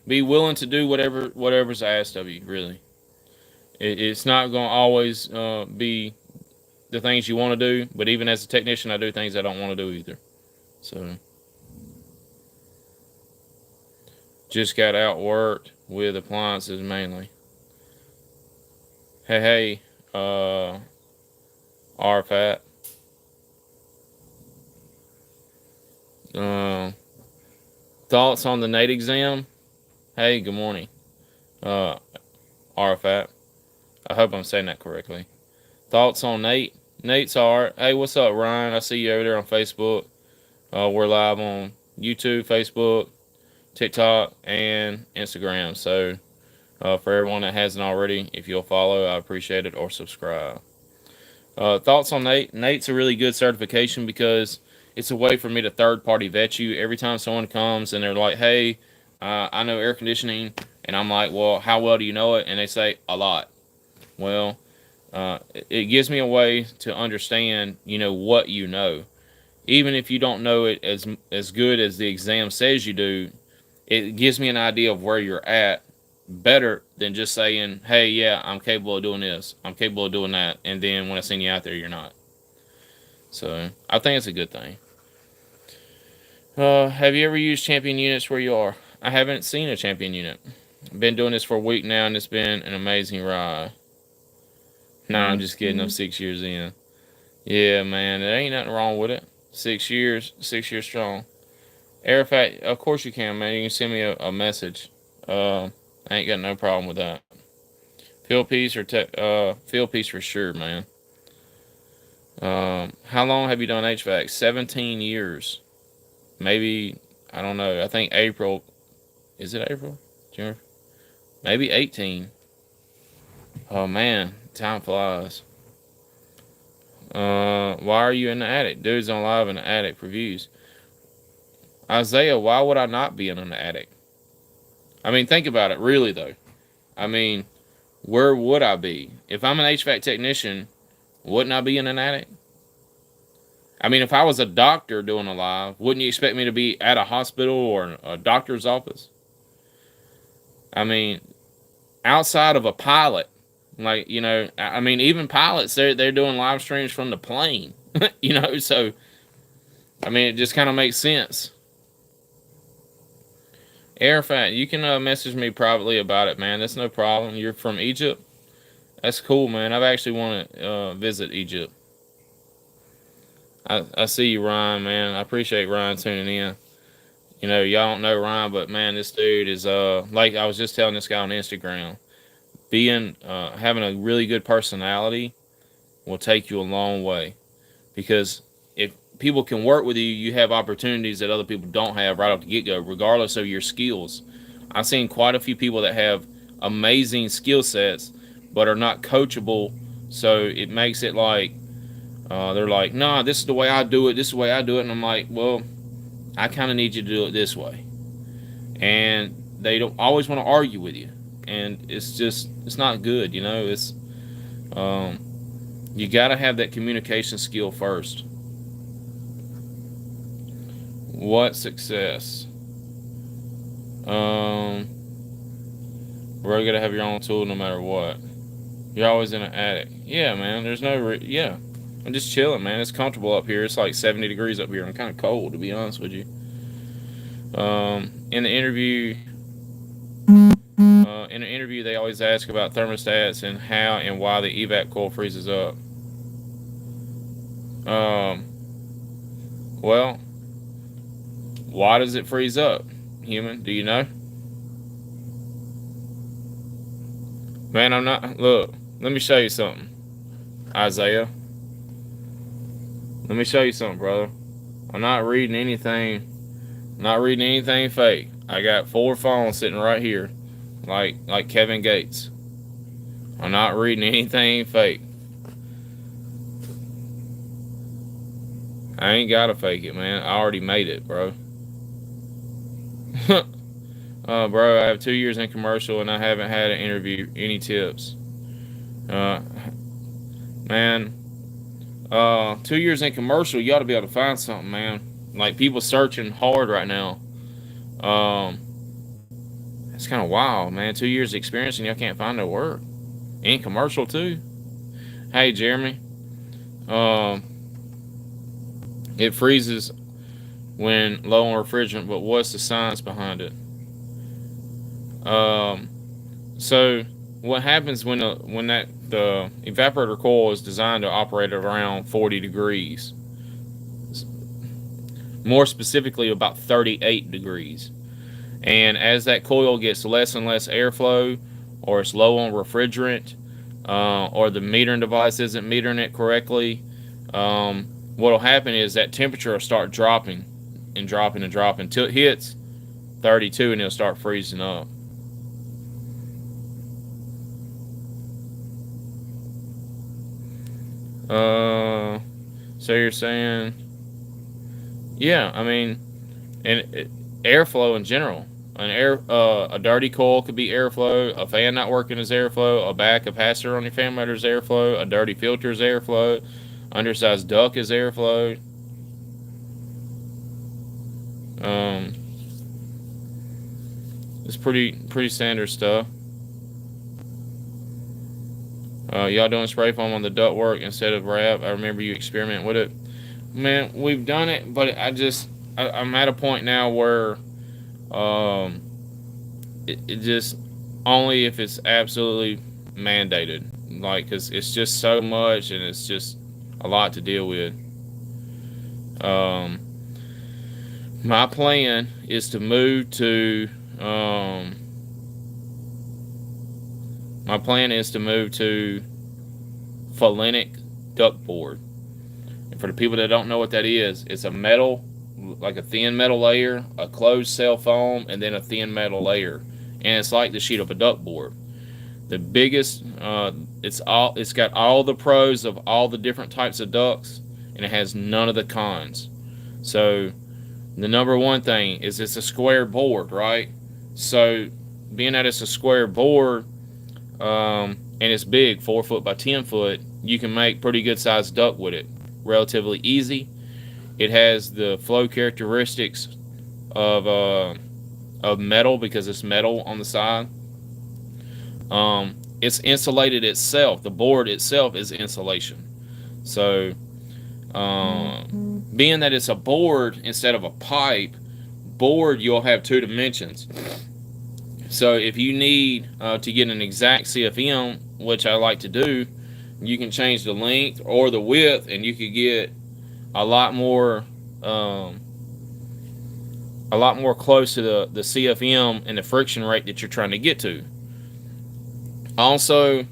be willing to do whatever's asked of you. Really, it's not going to always be the things you want to do. But even as a technician, I do things I don't want to do either. So just got outworked with appliances mainly. Hey, RFAT. Thoughts on the NATE exam? Hey, good morning. Arafat. I hope I'm saying that correctly. Thoughts on Nate? Nate's alright. Hey, what's up, Ryan? I see you over there on Facebook. We're live on YouTube, Facebook, TikTok, and Instagram. So, for everyone that hasn't already, if you'll follow, I appreciate it, or subscribe. Thoughts on Nate? Nate's a really good certification because it's a way for me to third-party vet you. Every time someone comes and they're like, hey, I know air conditioning, and I'm like, well, how well do you know it? And they say, a lot. Well, it gives me a way to understand, what you know. Even if you don't know it as good as the exam says you do, it gives me an idea of where you're at better than just saying, hey, yeah, I'm capable of doing this. I'm capable of doing that. And then when I send you out there, you're not. So I think it's a good thing. Have you ever used Champion units where you are? I haven't seen a Champion unit. I've been doing this for a week now, and it's been an amazing ride. No, I'm just kidding. I'm 6 years in. Yeah, man, there ain't nothing wrong with it. 6 years strong. Arafat, of course you can, man. You can send me a message. I ain't got no problem with that. Field piece field piece for sure, man. How long have you done HVAC? 17 years. Maybe, I don't know. I think April. Is it April? January? Maybe 18. Oh, man. Time flies. Why are you in the attic? Dude's on live in the attic for views. Isaiah, why would I not be in an attic? I mean, think about it, really, though. I mean, where would I be? If I'm an HVAC technician, wouldn't I be in an attic? I mean, if I was a doctor doing a live, wouldn't you expect me to be at a hospital or a doctor's office? I mean, outside of a pilot, like, I mean, even pilots, they're doing live streams from the plane, so, I mean, it just kind of makes sense. Arafat, you can message me privately about it, man. That's no problem. You're from Egypt? That's cool, man. I've actually want to visit Egypt. I see you, Ryan, man. I appreciate Ryan tuning in. Y'all don't know Ryan, but man, this dude is like I was just telling this guy on Instagram, having a really good personality will take you a long way, because if people can work with you, you have opportunities that other people don't have right off the get-go, regardless of your skills. I've seen quite a few people that have amazing skill sets but are not coachable, so it makes it like they're like, nah, this is the way I do it, this is the way I do it, and I'm like, well, I kind of need you to do it this way. And they don't always want to argue with you, and it's not good, it's you got to have that communication skill first. What success? Bro, you gotta have your own tool no matter what. You're always in an attic. Yeah, man, there's no yeah. I'm just chilling, man. It's comfortable up here. It's like 70 degrees up here. I'm kind of cold, to be honest with you. In the interview, they always ask about thermostats and how and why the evac coil freezes up. Well, why does it freeze up? Human, do you know? Man, I'm not. Look, let me show you something, Isaiah. Let me show you something, brother. I'm not reading anything. Not reading anything fake. I got 4 phones sitting right here, like Kevin Gates. I'm not reading anything fake. I ain't gotta fake it, man. I already made it, bro. Bro, I have 2 years in commercial and I haven't had an interview. Any tips? Uh, man, 2 years in commercial, you ought to be able to find something, man. Like, people searching hard right now. It's kind of wild, man. 2 years experience and y'all can't find no work. In commercial, too. Hey, Jeremy. It freezes when low on refrigerant, but what's the science behind it? So what happens when the evaporator coil is designed to operate at around 40 degrees? More specifically, about 38 degrees. And as that coil gets less and less airflow, or it's low on refrigerant, or the metering device isn't metering it correctly, what will happen is that temperature will start dropping and dropping and dropping until it hits 32 and it'll start freezing up. So you're saying, yeah, I mean, and airflow in general. A dirty coil could be airflow. A fan not working is airflow. A bad capacitor on your fan motor is airflow. A dirty filter is airflow. Undersized duct is airflow. It's pretty standard stuff. Y'all doing spray foam on the ductwork instead of wrap? I remember you experiment with it. Man, we've done it, but I'm at a point now where it just only if it's absolutely mandated. Like, because it's just so much and it's just a lot to deal with. My plan is to move to Fulinic duct board. And for the people that don't know what that is, it's a metal, like a thin metal layer, a closed cell foam, and then a thin metal layer. And it's like the sheet of a duct board. The biggest, it's got all the pros of all the different types of ducts, and it has none of the cons. So the number one thing is it's a square board, right? So being that it's a square board, and it's big, 4 foot by 10 foot, you can make pretty good sized duct with it. Relatively easy. It has the flow characteristics of metal because it's metal on the side. It's insulated itself. The board itself is insulation. So, being that it's a board instead of a pipe, board, you'll have 2 dimensions. So if you need to get an exact CFM, which I like to do, you can change the length or the width, and you could get a lot more close to the CFM and the friction rate that you're trying to get to. Also,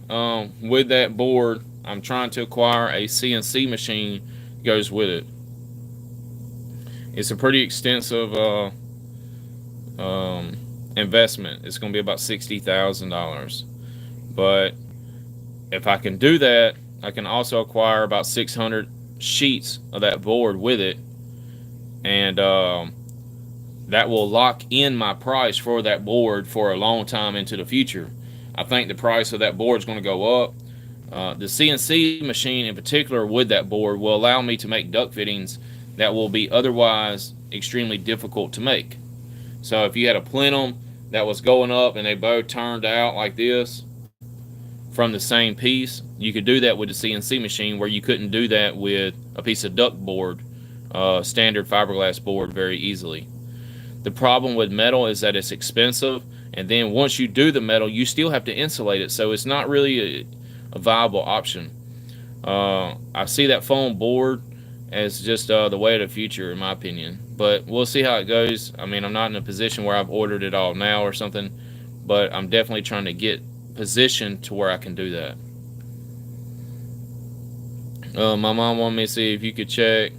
with that board, I'm trying to acquire a CNC machine that goes with it. It's a pretty extensive investment. It's going to be about $60,000. But if I can do that, I can also acquire about 600 sheets of that board with it. And that will lock in my price for that board for a long time into the future. I think the price of that board is going to go up. The CNC machine in particular with that board will allow me to make duct fittings that will be otherwise extremely difficult to make. So if you had a plenum that was going up and they both turned out like this from the same piece, you could do that with the CNC machine, where you couldn't do that with a piece of duct board, standard fiberglass board, very easily. The problem with metal is that it's expensive, and then once you do the metal, you still have to insulate it, so it's not really a viable option. I see that foam board as just the way of the future, in my opinion. But we'll see how it goes. I mean, I'm not in a position where I've ordered it all now or something, but I'm definitely trying to get positioned to where I can do that. My mom wanted me to see if you could check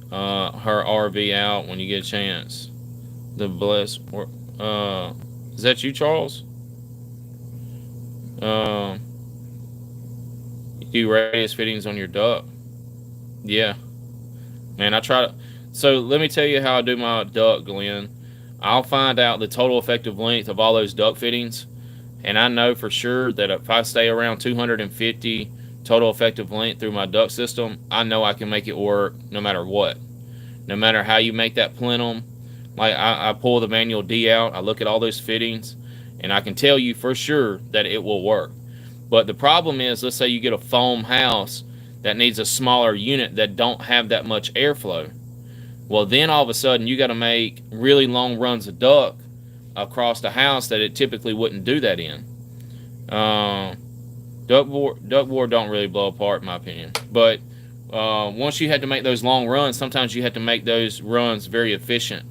her RV out when you get a chance. The bless. Is that you, Charles? You do radius fittings on your duct? Yeah. Man, I try to. So let me tell you how I do my duct, Glenn. I'll find out the total effective length of all those duct fittings, and I know for sure that if I stay around 250 total effective length through my duct system, I know I can make it work no matter what. No matter how you make that plenum, like I pull the manual D out, I look at all those fittings, and I can tell you for sure that it will work. But the problem is, let's say you get a foam house that needs a smaller unit that don't have that much airflow. Well, then all of a sudden you got to make really long runs of duct across the house that it typically wouldn't do that in. Ductboard don't really blow apart in my opinion. But once you had to make those long runs, sometimes you had to make those runs very efficient.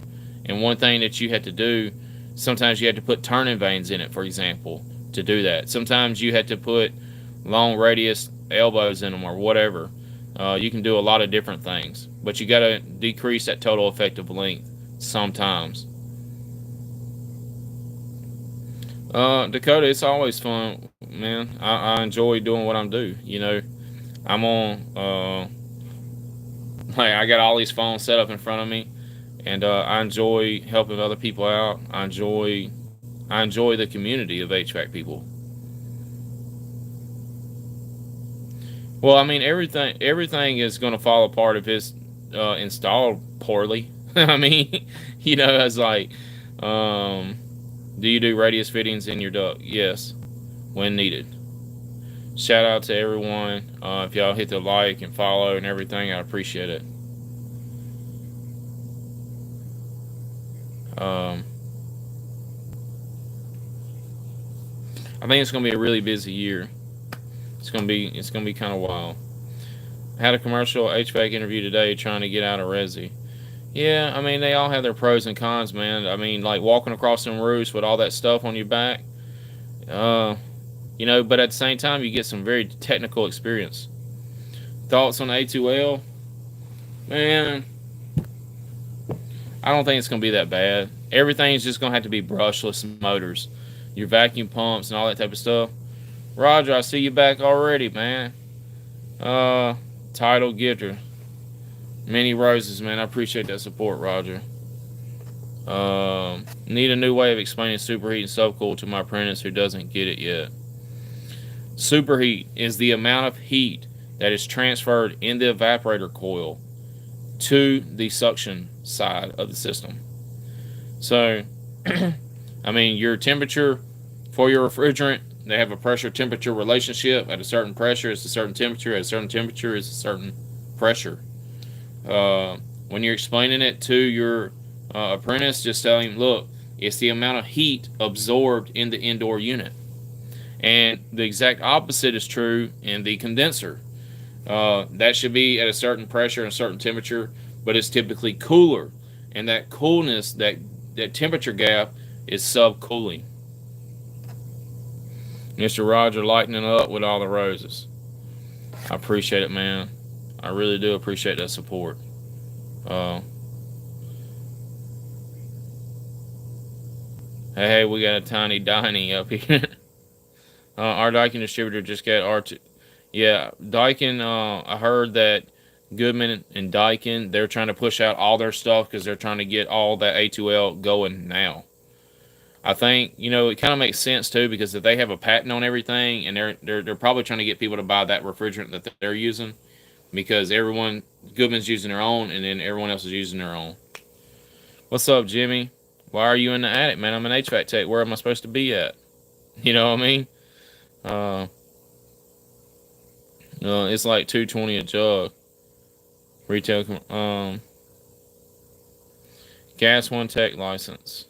And one thing that you had to do, sometimes you had to put turning vanes in it, for example, to do that. Sometimes you had to put long radius elbows in them or whatever. You can do a lot of different things, but you got to decrease that total effective length sometimes. Dakota, it's always fun, man. I enjoy doing what I'm doing. You know, I'm on, like I got all these phones set up in front of me, and I enjoy helping other people out. I enjoy the community of HVAC people. Well, I mean, everything is going to fall apart if it's installed poorly. I mean, you know, it's like, do you do radius fittings in your duct? Yes, when needed. Shout out to everyone. If y'all hit the like and follow and everything, I appreciate it. I think it's going to be a really busy year. It's gonna be kind of wild. I had a commercial HVAC interview today trying to get out of resi. Yeah, I mean they all have their pros and cons, man. I mean, like walking across them roofs with all that stuff on your back, you know. But at the same time, you get some very technical experience. Thoughts on A2L, man? I don't think it's gonna be that bad. Everything's just gonna have to be brushless motors, your vacuum pumps and all that type of stuff. Roger, I see you back already, man. Title Gifter. Many roses, man. I appreciate that support, Roger. Need a new way of explaining superheat and subcool to my apprentice who doesn't get it yet. Superheat is the amount of heat that is transferred in the evaporator coil to the suction side of the system. So, I mean, your temperature for your refrigerant, they have a pressure-temperature relationship. At a certain pressure, it's a certain temperature. At a certain temperature, it's a certain pressure. When you're explaining it to your apprentice, just tell him, look, it's the amount of heat absorbed in the indoor unit. And the exact opposite is true in the condenser. That should be at a certain pressure and a certain temperature, but it's typically cooler. And that coolness, that temperature gap is subcooling. Mr. Roger lightening up with all the roses. I appreciate it, man. I really do appreciate that support. Hey, we got a tiny Diny up here. Our Daikin distributor just got R2. Yeah, Daikin, I heard that Goodman and Daikin, they're trying to push out all their stuff because they're trying to get all that A2L going now. I think, you know, it kind of makes sense too, because if they have a patent on everything, and they're probably trying to get people to buy that refrigerant that they're using, because Goodman's using their own, and then everyone else is using their own. What's up, Jimmy? Why are you in the attic, man? I'm an HVAC tech. Where am I supposed to be at? You know what I mean? It's like $2.20 a jug. Retail, Gas One Tech license.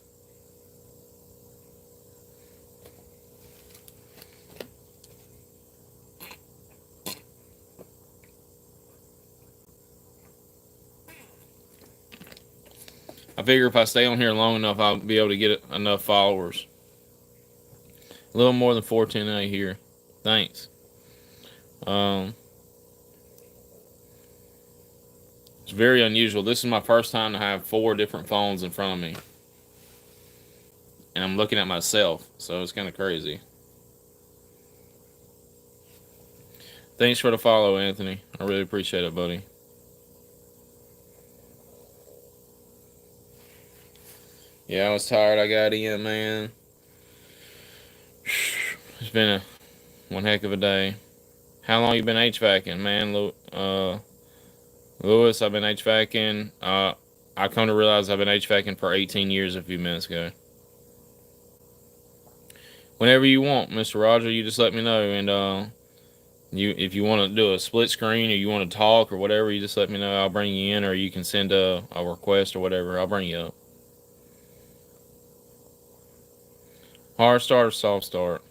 I figure if I stay on here long enough, I'll be able to get enough followers. A little more than 410A here. Thanks. It's very unusual. This is my first time to have 4 different phones in front of me. And I'm looking at myself, so it's kind of crazy. Thanks for the follow, Anthony. I really appreciate it, buddy. Yeah, I was tired. I got in, man. It's been one heck of a day. How long you been HVACing, man? Lewis, I've been HVACing. I come to realize I've been HVACing for 18 years a few minutes ago. Whenever you want, Mr. Roger, you just let me know. And if you want to do a split screen or you want to talk or whatever, you just let me know. I'll bring you in, or you can send a request or whatever. I'll bring you up. Hard start or soft start?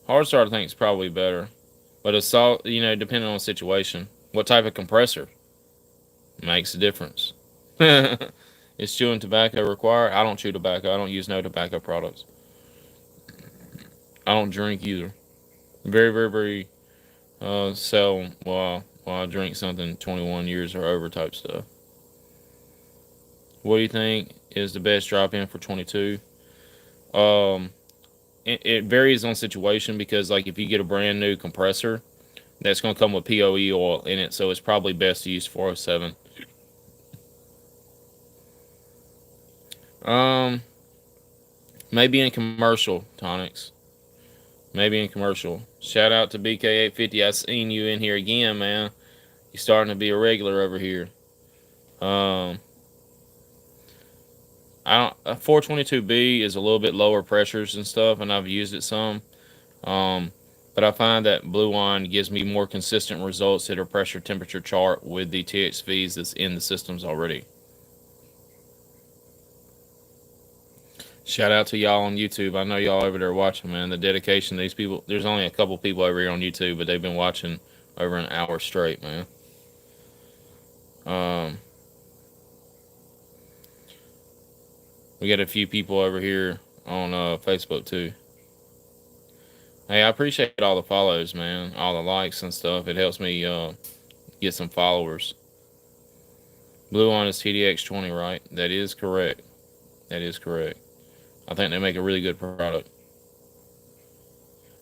Hard start, I think, is probably better. But it's all, depending on the situation. What type of compressor makes a difference. Is chewing tobacco required? I don't chew tobacco. I don't use no tobacco products. I don't drink either. Very, very, very seldom while I drink something 21 years or over type stuff. What do you think is the best drop in for 22? It varies on situation, because like if you get a brand new compressor, that's going to come with POE oil in it, so it's probably best to use 407. Maybe in commercial tonics. Maybe in commercial. Shout out to BK850. I seen you in here again, man. You're starting to be a regular over here. 422B is a little bit lower pressures and stuff, and I've used it some. But I find that Blue Wine gives me more consistent results at a pressure temperature chart with the THVs that's in the systems already. Shout out to y'all on YouTube. I know y'all over there watching, man. The dedication, these people. There's only a couple people over here on YouTube, but they've been watching over an hour straight, man. We got a few people over here on Facebook too. Hey, I appreciate all the follows, man. All the likes and stuff. It helps me get some followers. Blue Wine is TDX20, right? That is correct. That is correct. I think they make a really good product.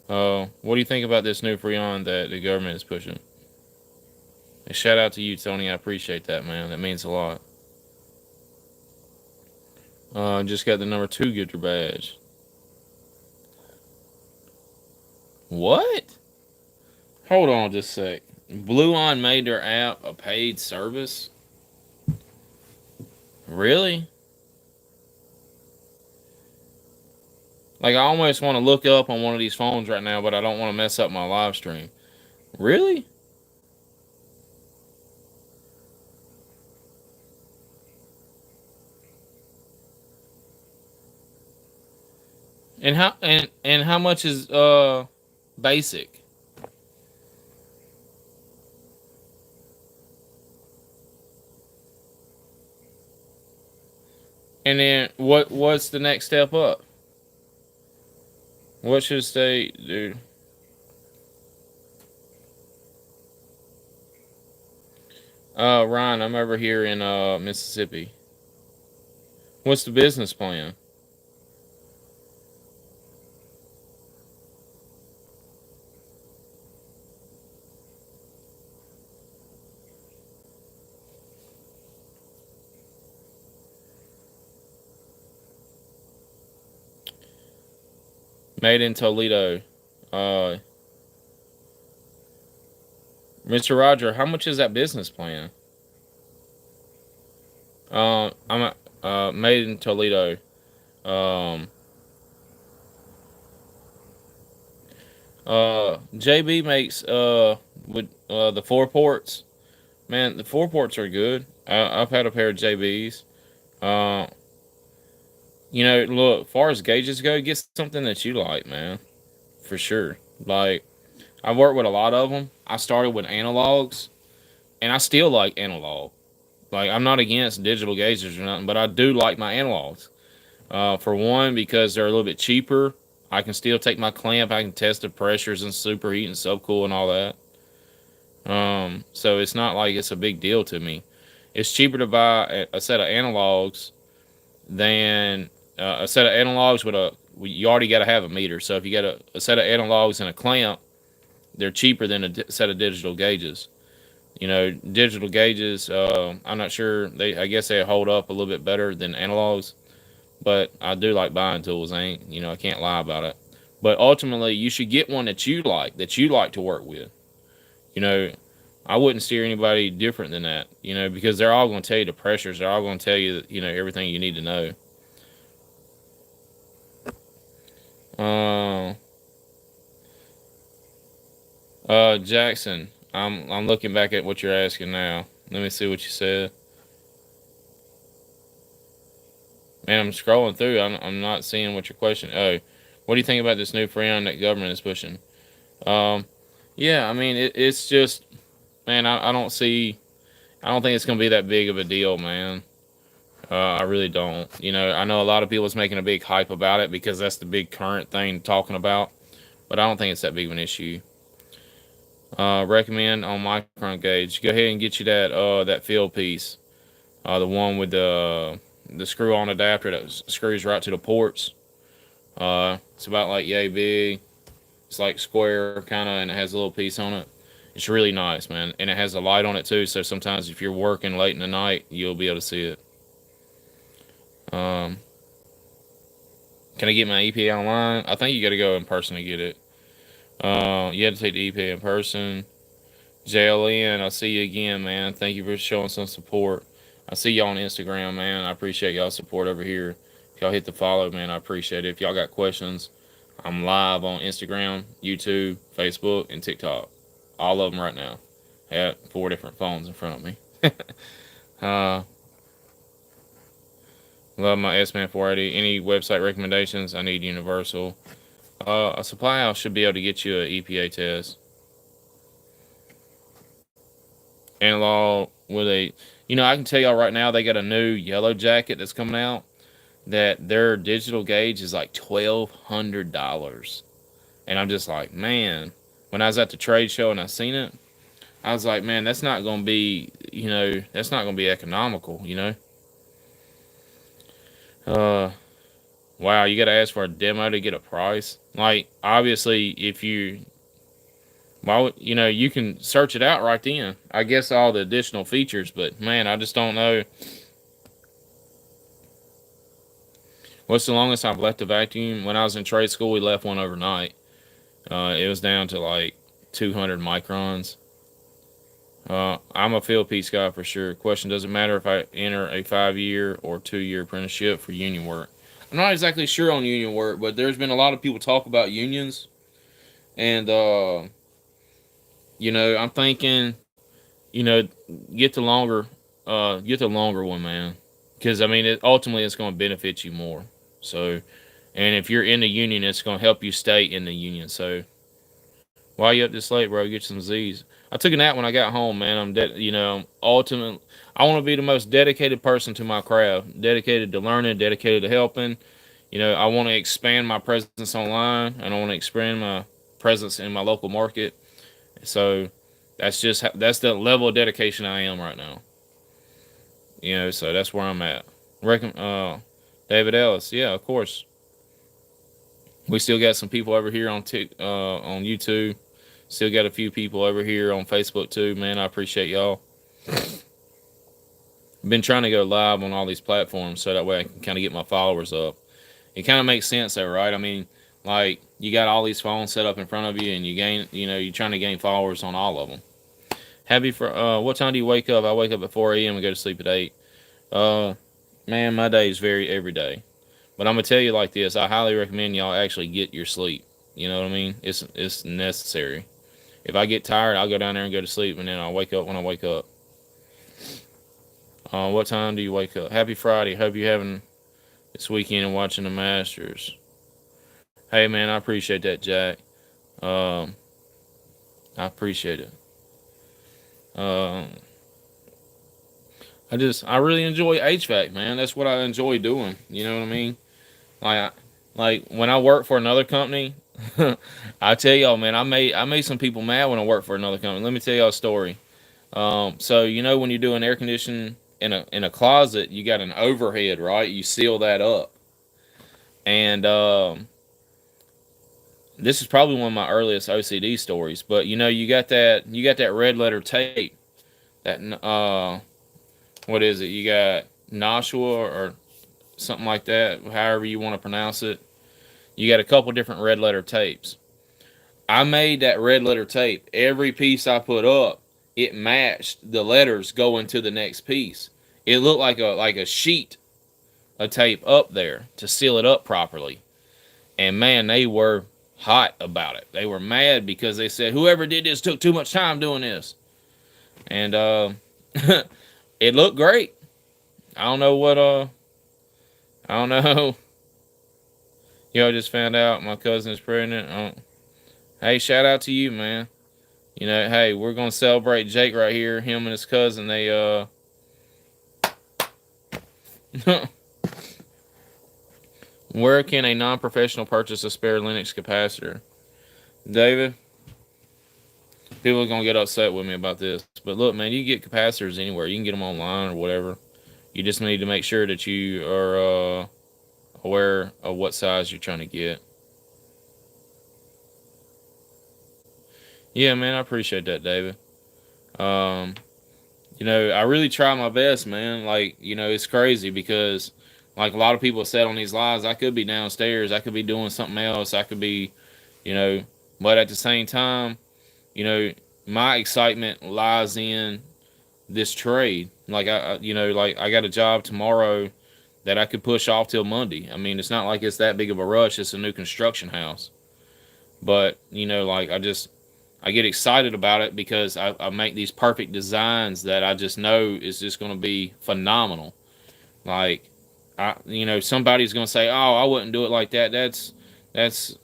What do you think about this new Freon that the government is pushing? A shout out to you, Tony. I appreciate that, man. That means a lot. Just got the number 2 Gooder badge. What? Hold on just a sec. Blue On made their app a paid service? Really? Like, I almost want to look up on one of these phones right now, but I don't want to mess up my live stream. Really? And how much is basic? And then what's the next step up? What should they do? Ryan, I'm over here in Mississippi. What's the business plan? Made in Toledo. Mr. Roger, how much is that business plan? I'm made in Toledo. JB makes with the 4 ports. Man, the 4 ports are good. I've had a pair of JBs. Look, as far as gauges go, get something that you like, man. For sure. Like, I've worked with a lot of them. I started with analogs, and I still like analog. Like, I'm not against digital gauges or nothing, but I do like my analogs. For one, because they're a little bit cheaper. I can still take my clamp. I can test the pressures and superheat and subcool and all that. So it's not like it's a big deal to me. It's cheaper to buy a set of analogs than a set of analogs you already got to have a meter. So if you got a set of analogs and a clamp, they're cheaper than a set of digital gauges. Digital gauges, I'm not sure. I guess they hold up a little bit better than analogs. but I do like buying tools. I can't lie about it. But ultimately, you should get one that you like to work with. You know, I wouldn't steer anybody different than that, because they're all going to tell you the pressures. They're all going to tell you, everything you need to know. Jackson, I'm looking back at what you're asking now. Let me see what you said. Man, I'm scrolling through. I'm not seeing what your question. Oh, what do you think about this new freon that government is pushing? Yeah, I mean it's just, man, I don't think it's gonna be that big of a deal, man. I really don't. I know a lot of people is making a big hype about it because that's the big current thing talking about, but I don't think it's that big of an issue. Recommend on micron gauge. Go ahead and get you that field piece, the one with the screw-on adapter that screws right to the ports. It's about like yay big. It's like square kind of, and it has a little piece on it. It's really nice, man, and it has a light on it too. So sometimes if you're working late in the night, you'll be able to see it. Can I get my EPA online? I think you got to go in person to get it. You had to take the EPA in person. JLN, I see you again, man. Thank you for showing some support. I see y'all on Instagram, man. I appreciate y'all's support over here. If y'all hit the follow, man, I appreciate it. If y'all got questions, I'm live on Instagram, YouTube, Facebook, and TikTok. All of them right now. I have 4 different phones in front of me. Love my S-Man 480. Any website recommendations? I need Universal. A supply house should be able to get you an EPA test. Analog with a, I can tell y'all right now they got a new yellow jacket that's coming out that their digital gauge is like $1,200. And I'm just like, man, when I was at the trade show and I seen it, I was like, man, that's not going to be, that's not going to be economical, Wow, you got to ask for a demo to get a price. Like, obviously, if you, well, you can search it out right then. I guess all the additional features, but man, I just don't know. What's the longest I've left a vacuum? When I was in trade school, we left one overnight. It was down to like 200 microns. I'm a field piece guy for sure. Question, does it matter if I enter a 5-year or 2-year apprenticeship for union work? I'm not exactly sure on union work, but there's been a lot of people talk about unions. And, I'm thinking, get the longer one, man. Because, I mean, ultimately it's going to benefit you more. So, and if you're in the union, it's going to help you stay in the union. So, why are you up this late, bro? Get some Z's. I took a nap when I got home, man. Ultimately, I want to be the most dedicated person to my craft. Dedicated to learning, dedicated to helping. I want to expand my presence online, and I want to expand my presence in my local market. So, that's the level of dedication I am right now. So that's where I'm at. David Ellis, yeah, of course. We still got some people over here on YouTube. Still got a few people over here on Facebook too, man. I appreciate y'all. Been trying to go live on all these platforms so that way I can kind of get my followers up. It kind of makes sense though, right? I mean, like, you got all these phones set up in front of you and you're trying to gain followers on all of them. What time do you wake up? I wake up at 4 a.m. and go to sleep at 8. Man, my day is very every day. But I'm going to tell you like this. I highly recommend y'all actually get your sleep. You know what I mean? It's necessary. If I get tired, I'll go down there and go to sleep, and then I'll wake up when I wake up. What time do you wake up? Happy Friday. Hope you're having this weekend and watching the Masters. Hey, man, I appreciate that, Jack. I appreciate it. I really enjoy HVAC, man. That's what I enjoy doing. You know what I mean? Like when I work for another company, I tell y'all, man, I made some people mad when I worked for another company. Let me tell y'all a story. So when you're doing air conditioning in a closet, you got an overhead, right? You seal that up, and this is probably one of my earliest OCD stories. But you got that red letter tape. That what is it? You got Nashua or something like that, however you want to pronounce it. You got a couple different red letter tapes. I made that red letter tape. Every piece I put up, it matched the letters going to the next piece. It looked like a sheet of tape up there to seal it up properly. And man, they were hot about it. They were mad because they said whoever did this took too much time doing this. And it looked great. I don't know what I don't know. Just found out my cousin is pregnant. Hey, shout out to you, man. Hey, we're gonna celebrate Jake right here. Him and his cousin, they where can a non-professional purchase a spare Linux capacitor? David, people are gonna get upset with me about this, but look, man, you can get capacitors anywhere. You can get them online or whatever. You just need to make sure that you are aware of what size you're trying to get. Yeah, man, I appreciate that, David. I really try my best, man. Like, it's crazy because, like a lot of people said on these lives, I could be downstairs, I could be doing something else, I could be, but at the same time, my excitement lies in this trade. Like I got a job tomorrow that I could push off till Monday. I mean, it's not like it's that big of a rush. It's a new construction house, but I get excited about it because I make these perfect designs that I just know is just going to be phenomenal. Like, somebody's going to say, "Oh, I wouldn't do it like that. That's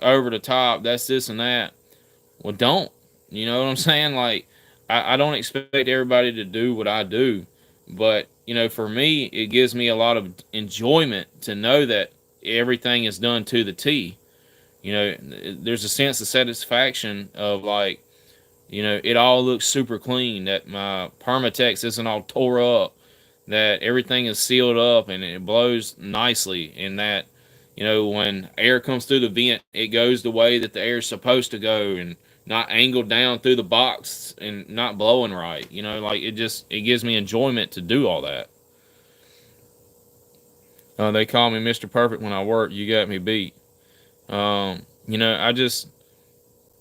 over the top. That's this and that." Well, don't. You know what I'm saying? Like, I don't expect everybody to do what I do, but for me, it gives me a lot of enjoyment to know that everything is done to the T. There's a sense of satisfaction of like, it all looks super clean, that my Permatex isn't all tore up, that everything is sealed up and it blows nicely, and that, when air comes through the vent, it goes the way that the air is supposed to go and not angled down through the box and not blowing right. Like it gives me enjoyment to do all that. They call me Mr. Perfect when I work. You got me beat. I just,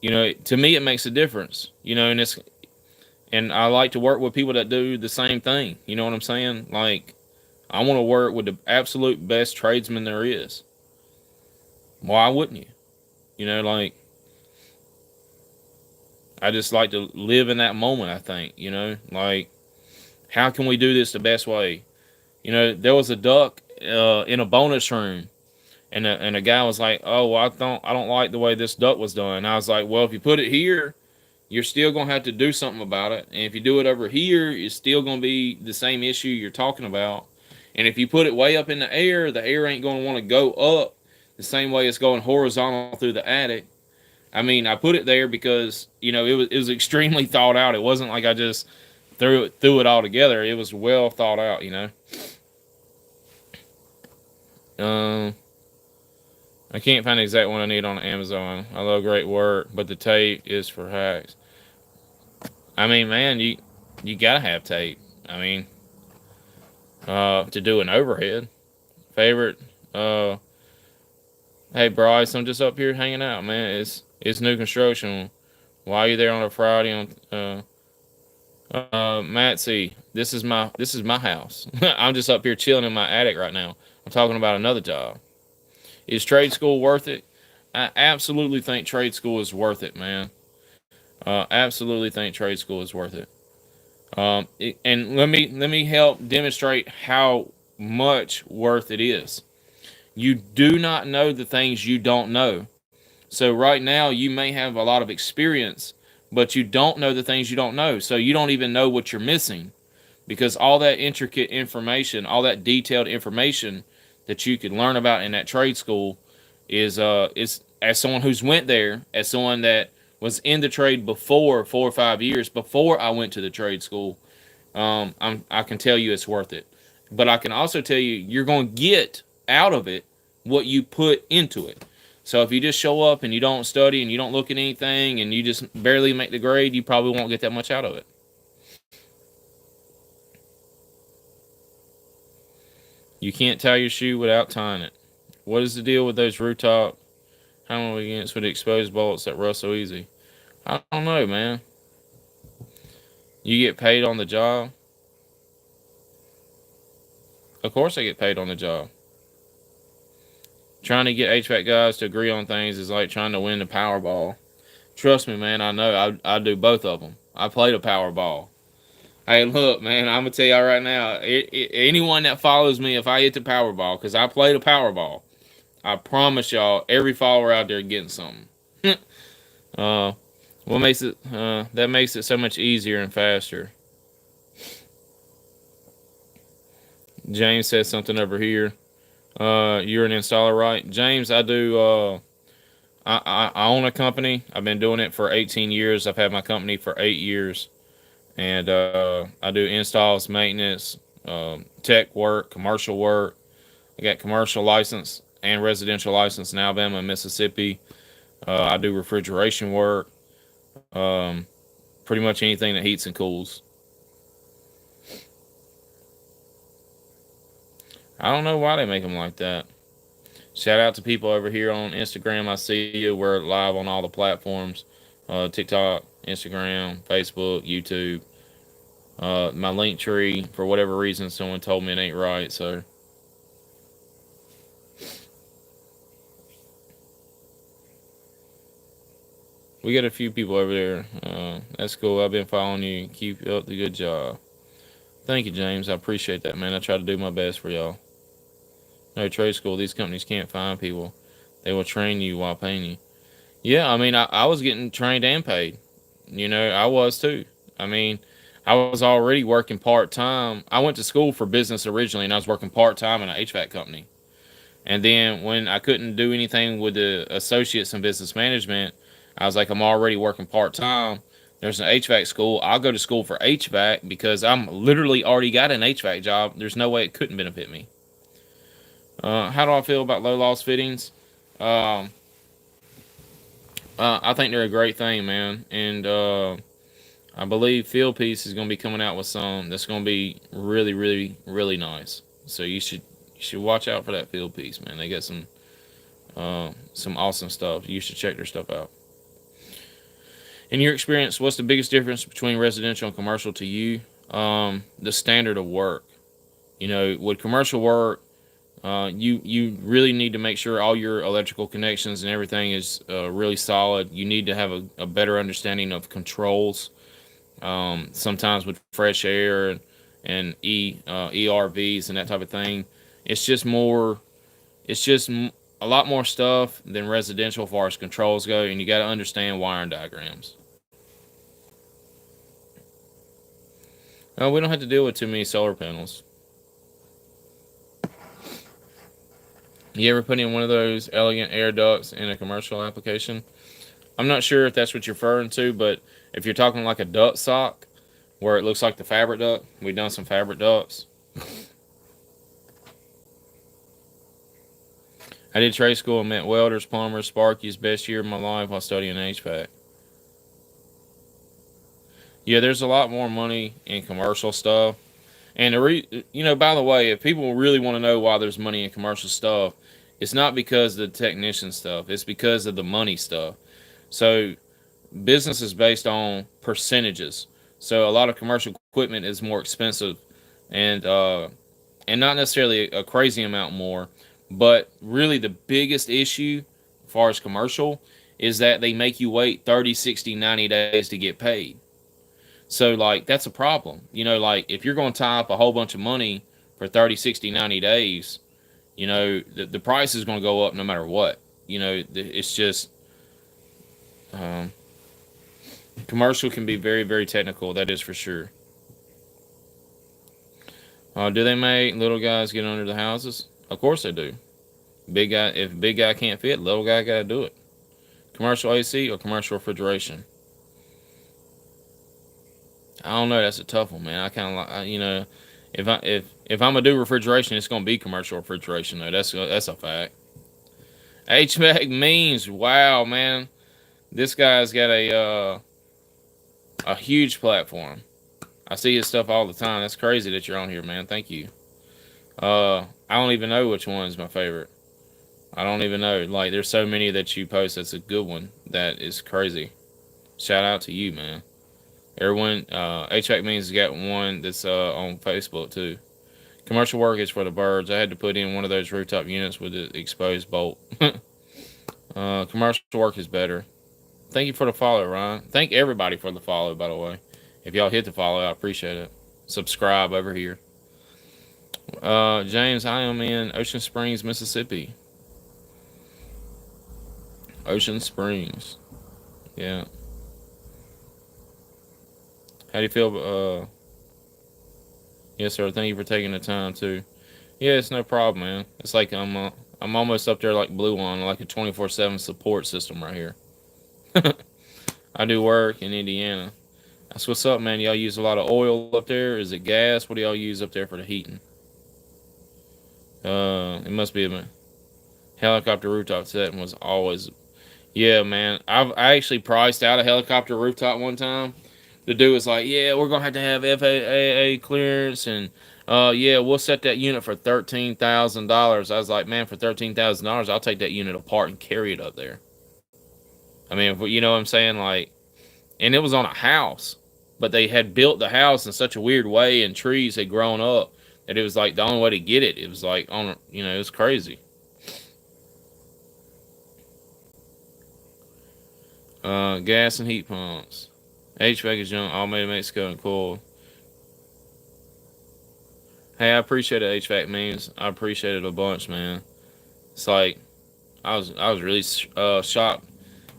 to me, it makes a difference, and I like to work with people that do the same thing. You know what I'm saying? Like, I want to work with the absolute best tradesman there is. Why wouldn't you? Like, I just like to live in that moment, I think, like, how can we do this the best way? There was a duck in a bonus room. And a guy was like, "Oh, well, I don't like the way this duck was done." And I was like, "Well, if you put it here, you're still gonna have to do something about it. And if you do it over here, it's still gonna be the same issue you're talking about. And if you put it way up in the air ain't gonna want to go up the same way it's going horizontal through the attic." I mean, I put it there because it was extremely thought out. It wasn't like I just threw it all together. It was well thought out. I can't find the exact one I need on Amazon. I love great work, but the tape is for hacks. I mean, man, you gotta have tape. I mean, to do an overhead. Favorite. Hey Bryce, I'm just up here hanging out, man. It's new construction. Why are you there on a Friday? Matsy, this is my house. I'm just up here chilling in my attic right now. I'm talking about another job. Is trade school worth it? I absolutely think trade school is worth it, man. Absolutely think trade school is worth it. And let me help demonstrate how much worth it is. You do not know the things you don't know. So right now you may have a lot of experience, but you don't know the things you don't know. So you don't even know what you're missing, because all that intricate information, all that detailed information that you could learn about in that trade school is as someone who's went there, as someone that was in the trade before 4 or 5 years before I went to the trade school, I can tell you it's worth it. But I can also tell you you're going to get out of it what you put into it. So if you just show up and you don't study and you don't look at anything and you just barely make the grade, you probably won't get that much out of it. You can't tie your shoe without tying it. What is the deal with those rooftop hammer against with exposed bolts that rust so easy? I don't know, man. You get paid on the job? Of course I get paid on the job. Trying to get HVAC guys to agree on things is like trying to win the Powerball. Trust me, man, I know. I do both of them. I play the Powerball. Hey, look, man, I'm going to tell y'all right now, anyone that follows me, if I hit the Powerball, because I play the Powerball, I promise y'all, every follower out there getting something. What makes it, that makes it so much easier and faster. James said something over here. You're an installer, right? James, I do, I own a company. I've been doing it for 18 years. I've had my company for 8 years. And I do installs, maintenance, tech work, commercial work. I got commercial license and residential license in Alabama and Mississippi. I do refrigeration work. Pretty much anything that heats and cools. I don't know why they make them like that. Shout out to people over here on Instagram. I see you. We're live on all the platforms. TikTok, Instagram, Facebook, YouTube. My link tree, for whatever reason, someone told me it ain't right, so. We got a few people over there. That's cool. I've been following you. Keep up the good job. Thank you, James. I appreciate that, man. I try to do my best for y'all. No trade school. These companies can't find people. They will train you while paying you. Yeah, I mean, I was getting trained and paid. You know, I was too. I mean, I was already working part-time. I went to school for business originally, and I was working part-time in an HVAC company. And then when I couldn't do anything with the associates in business management, I was like, I'm already working part-time. There's an HVAC school. I'll go to school for HVAC because I'm literally already got an HVAC job. There's no way it couldn't benefit me. How do I feel about low loss fittings? I think they're a great thing, man. And I believe Fieldpiece is going to be coming out with some that's going to be really, really, really nice. So you should watch out for that Fieldpiece, man. They got some awesome stuff. You should check their stuff out. In your experience, what's the biggest difference between residential and commercial to you? The standard of work. You know, with commercial work, you really need to make sure all your electrical connections and everything is really solid. You need to have a better understanding of controls. Sometimes with fresh air and ERVs and that type of thing, it's just a lot more stuff than residential as far as controls go, and you got to understand wiring diagrams. We don't have to deal with too many solar panels. You ever put in one of those elegant air ducts in a commercial application? I'm not sure if that's what you're referring to, but if you're talking like a duct sock, where it looks like the fabric duct, we've done some fabric ducts. I did trade school and met welders, plumbers, Sparkies, best year of my life while studying HVAC. Yeah, there's a lot more money in commercial stuff. And by the way, if people really want to know why there's money in commercial stuff, it's not because of the technician stuff. It's because of the money stuff. So business is based on percentages. So a lot of commercial equipment is more expensive, and not necessarily a crazy amount more, but really the biggest issue as far as commercial is that they make you wait 30, 60, 90 days to get paid. So, like, that's a problem. You know, like, if you're going to tie up a whole bunch of money for 30, 60, 90 days, you know, the price is going to go up no matter what. You know, it's just... commercial can be very, very technical. That is for sure. Do they make little guys get under the houses? Of course they do. Big guy, if big guy can't fit, little guy got to do it. Commercial AC or commercial refrigeration? I don't know. That's a tough one, man. I kind of like, you know, if I'm gonna do refrigeration, it's gonna be commercial refrigeration though. That's a fact. HVAC means, wow, man. This guy's got a huge platform. I see his stuff all the time. That's crazy that you're on here, man. Thank you. I don't even know which one's my favorite. I don't even know. Like, there's so many that you post that's a good one. That is crazy. Shout out to you, man. Everyone, HVAC Means has got one that's on Facebook too. Commercial work is for the birds. I had to put in one of those rooftop units with the exposed bolt. Commercial work is better. Thank you for the follow, Ryan. Thank everybody for the follow, by the way. If y'all hit the follow, I appreciate it. Subscribe over here. James, I am in Ocean Springs, Mississippi. Ocean Springs. Yeah. How do you feel? Yes, sir. Thank you for taking the time too. Yeah, it's no problem, man. It's like I'm almost up there like Blue One, like a 24/7 support system right here. I do work in Indiana. That's what's up, man. Y'all use a lot of oil up there? Is it gas? What do y'all use up there for the heating? It must be a helicopter rooftop setting was always. Yeah, man. I actually priced out a helicopter rooftop one time. The dude was like, "Yeah, we're gonna have to have FAA clearance, and yeah, we'll set that unit for $13,000." I was like, "Man, for $13,000, I'll take that unit apart and carry it up there." I mean, you know what I'm saying? Like, and it was on a house, but they had built the house in such a weird way, and trees had grown up that it was like the only way to get it. It was like it was crazy. Gas and heat pumps. HVAC is young, all made in Mexico and cool. Hey, I appreciate it, HVAC Means. I appreciate it a bunch, man. It's like I was really shocked.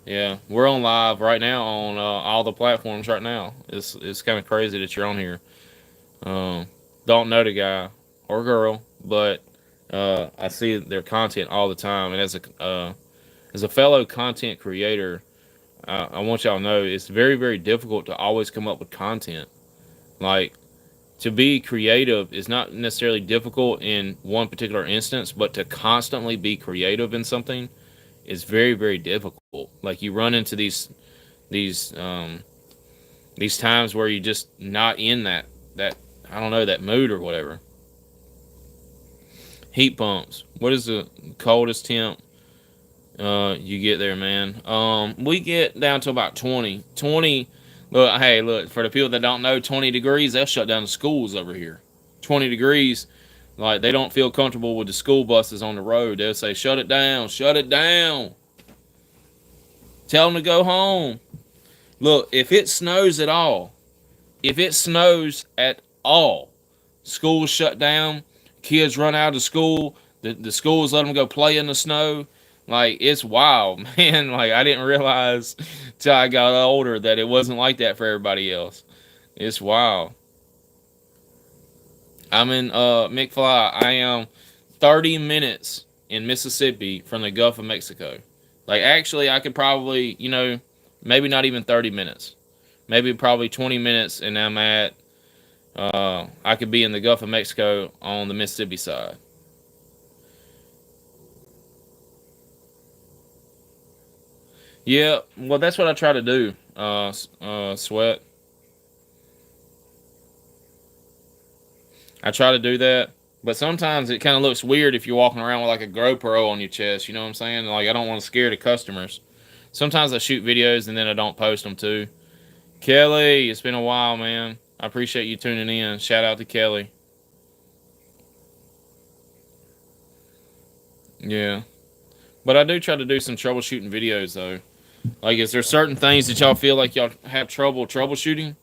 Yeah, we're on live right now on all the platforms right now. It's kind of crazy that you're on here. Don't know the guy or girl, but I see their content all the time. And as a fellow content creator, I want y'all to know it's very, very difficult to always come up with content. Like, to be creative is not necessarily difficult in one particular instance, but to constantly be creative in something is very, very difficult. Like, you run into these times where you're just not in that I don't know, that mood or whatever. Heat pumps. What is the coldest temp you get there, man? We get down to about 20. 20. Look, hey, look, for the people that don't know, 20 degrees, they'll shut down the schools over here. 20 degrees, like, they don't feel comfortable with the school buses on the road. They'll say, shut it down, shut it down. Tell them to go home. Look, if it snows at all, schools shut down, kids run out of school, the schools let them go play in the snow. Like, it's wild, man. Like, I didn't realize till I got older that it wasn't like that for everybody else. It's wild. I'm in McFly. I am 30 minutes in Mississippi from the Gulf of Mexico. Like, actually, I could probably, maybe not even 30 minutes. Maybe probably 20 minutes, and I'm at, I could be in the Gulf of Mexico on the Mississippi side. Yeah, well, that's what I try to do, Sweat. I try to do that, but sometimes it kind of looks weird if you're walking around with like a GoPro on your chest, you know what I'm saying? Like, I don't want to scare the customers. Sometimes I shoot videos and then I don't post them too. Kelly, it's been a while, man. I appreciate you tuning in. Shout out to Kelly. Yeah. But I do try to do some troubleshooting videos, though. Like, is there certain things that y'all feel like y'all have trouble troubleshooting?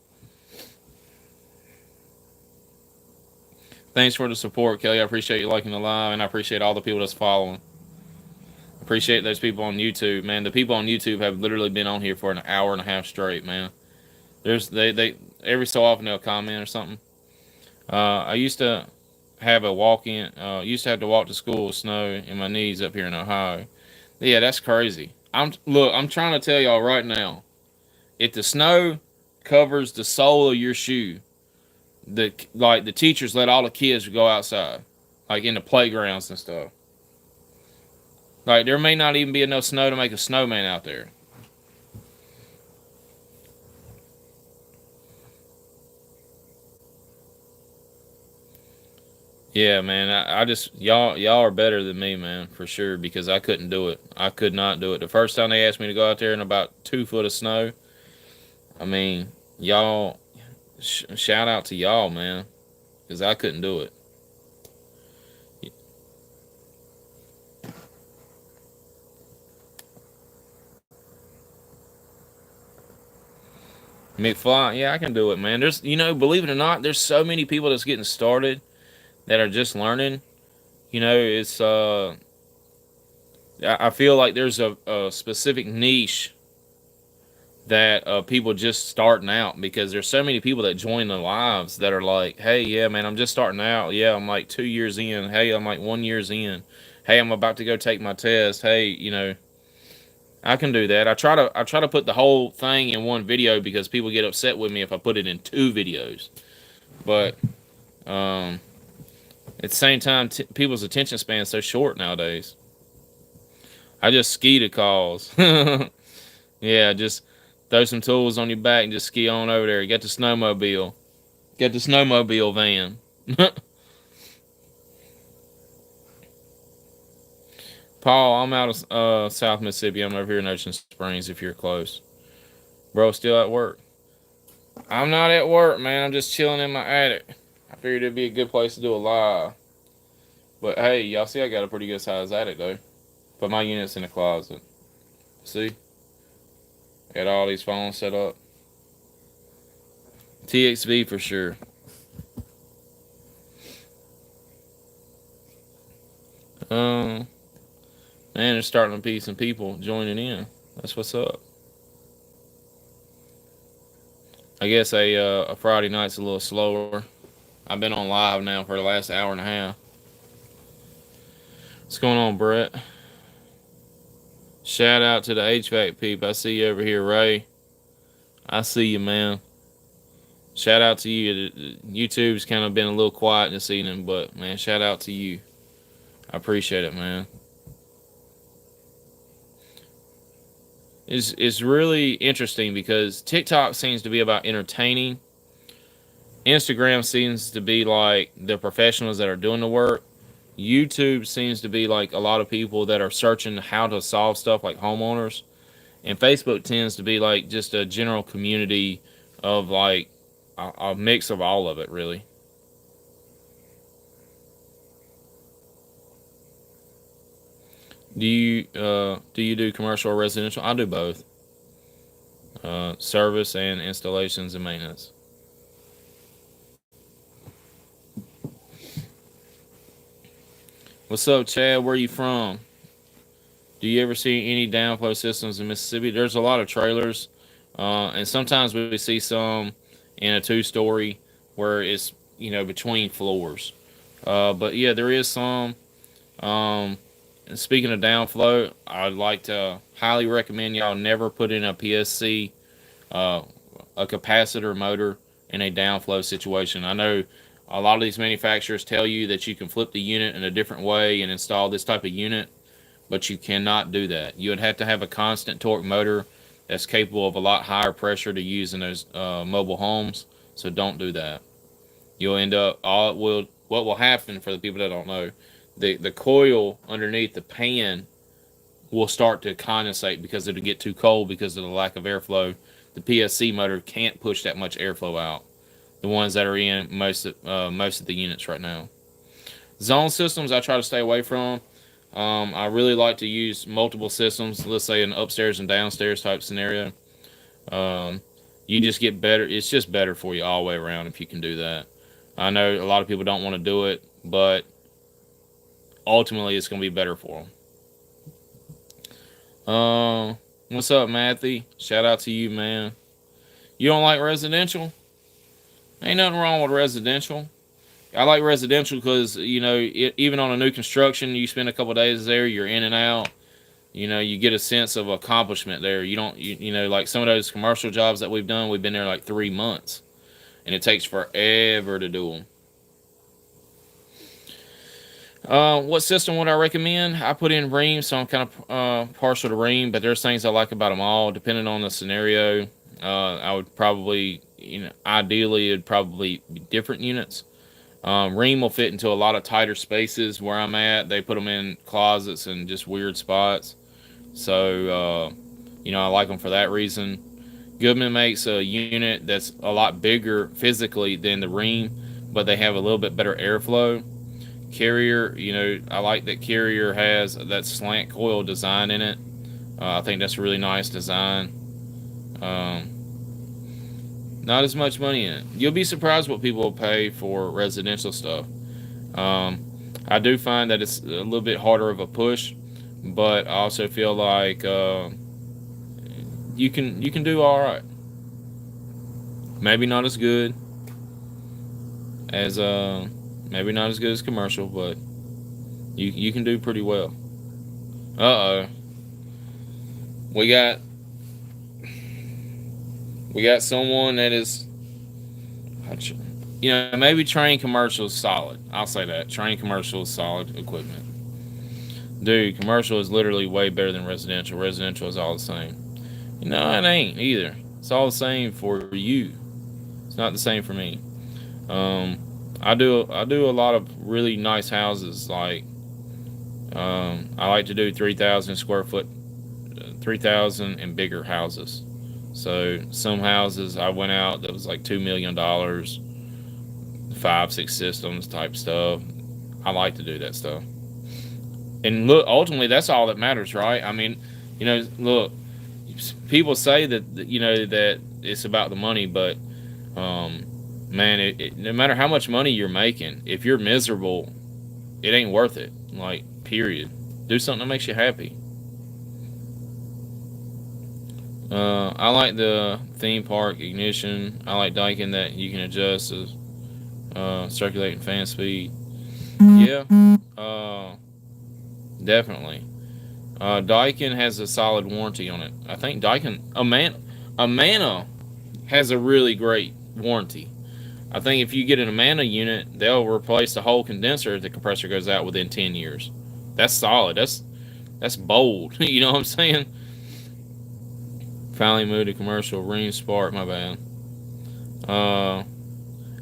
Thanks for the support, Kelly. I appreciate you liking the live, and I appreciate all the people that's following. Appreciate those people on YouTube, man. The people on YouTube have literally been on here for an hour and a half straight, man. They every so often they'll comment or something. I used to have a walk-in. Used to have to walk to school with snow in my knees up here in Ohio. Yeah, that's crazy. I'm trying to tell y'all right now. If the snow covers the sole of your shoe, the teachers let all the kids go outside, like in the playgrounds and stuff. Like, there may not even be enough snow to make a snowman out there. Yeah, man. I just y'all are better than me, man, for sure. Because I couldn't do it. I could not do it. The first time they asked me to go out there in about 2 foot of snow, I mean, y'all. Shout out to y'all, man, because I couldn't do it. McFly, yeah, I can do it, man. There's, believe it or not, there's so many people that's getting started that are just learning. It's I feel like there's a specific niche that people just starting out, because there's so many people that join the lives that are like, hey, yeah, man, I'm just starting out. Yeah, I'm like 2 years in. Hey, I'm like 1 year in. Hey, I'm about to go take my test. Hey, I can do that. I try to put the whole thing in one video because people get upset with me if I put it in 2 videos. But at the same time, people's attention span is so short nowadays. I just ski to calls. Yeah, just throw some tools on your back and just ski on over there. Get the snowmobile. Get the snowmobile van. Paul, I'm out of South Mississippi. I'm over here in Ocean Springs if you're close. Bro, still at work. I'm not at work, man. I'm just chilling in my attic. I figured it'd be a good place to do a live. But hey, y'all see I got a pretty good size attic though. Put my units in the closet. See? Got all these phones set up. TXV for sure. Man, there's starting to be some people joining in. That's what's up. I guess a Friday night's a little slower. I've been on live now for the last hour and a half. What's going on, Brett? Shout out to the HVAC peep. I see you over here, Ray. I see you, man. Shout out to you. YouTube's kind of been a little quiet this evening, but man, shout out to you. I appreciate it, man. It's really interesting because TikTok seems to be about entertaining. Instagram seems to be like the professionals that are doing the work. YouTube seems to be like a lot of people that are searching how to solve stuff like homeowners. And Facebook tends to be like just a general community of like a mix of all of it, really. Do you do commercial or residential? I do both. Service and installations and maintenance. What's up, Chad? Where you from? Do you ever see any downflow systems in Mississippi? There's a lot of trailers, and sometimes we see some in a 2-story where it's between floors. But yeah, there is some. And speaking of downflow, I'd like to highly recommend y'all never put in a PSC, a capacitor motor in a downflow situation. I know a lot of these manufacturers tell you that you can flip the unit in a different way and install this type of unit, but you cannot do that. You would have to have a constant torque motor that's capable of a lot higher pressure to use in those mobile homes. So don't do that. You'll end up what will happen for the people that don't know, the coil underneath the pan will start to condensate because it'll get too cold because of the lack of airflow. The PSC motor can't push that much airflow out. The ones that are in most of the units right now. Zone systems I try to stay away from. I really like to use multiple systems. Let's say an upstairs and downstairs type scenario. You just get better. It's just better for you all the way around if you can do that. I know a lot of people don't want to do it, but ultimately it's going to be better for them. What's up, Matthew? Shout out to you, man. You don't like residential? Ain't nothing wrong with residential. I like residential because, even on a new construction, you spend a couple days there, you're in and out. You get a sense of accomplishment there. You don't, like some of those commercial jobs that we've done, we've been there like 3 months. And it takes forever to do them. What system would I recommend? I put in Rheem, so I'm kind of partial to Rheem, but there's things I like about them all, depending on the scenario. I would probably, ideally, it'd probably be different units. Ream will fit into a lot of tighter spaces where I'm at. They put them in closets and just weird spots. So, I like them for that reason. Goodman makes a unit that's a lot bigger physically than the Ream, but they have a little bit better airflow. Carrier, I like that Carrier has that slant coil design in it. I think that's a really nice design. Not as much money in it. You'll be surprised what people will pay for residential stuff. I do find that it's a little bit harder of a push, but I also feel like you can do all right. Maybe not as good as commercial, but you can do pretty well. We got someone that is, maybe Trane Commercial is solid. I'll say that. Trane Commercial is solid equipment. Dude, commercial is literally way better than residential. Residential is all the same. It ain't either. It's all the same for you. It's not the same for me. I do a lot of really nice houses. Like, I like to do 3,000 square foot, 3,000 and bigger houses. So some houses I went out that was like $2 million, 5-6 systems type stuff. I like to do that stuff. And look, ultimately that's all that matters, right? I mean, look, people say that that it's about the money, but man, no matter how much money you're making, if you're miserable, it ain't worth it. Like, period. Do something that makes you happy. I like the theme park ignition. I like Daikin that you can adjust the circulating fan speed. Yeah, definitely. Daikin has a solid warranty on it. I think Daikin, Amana has a really great warranty. I think if you get an Amana unit, they'll replace the whole condenser if the compressor goes out within 10 years. That's solid. That's bold. You know what I'm saying? Finally moved to commercial. Ream Spark, my bad. I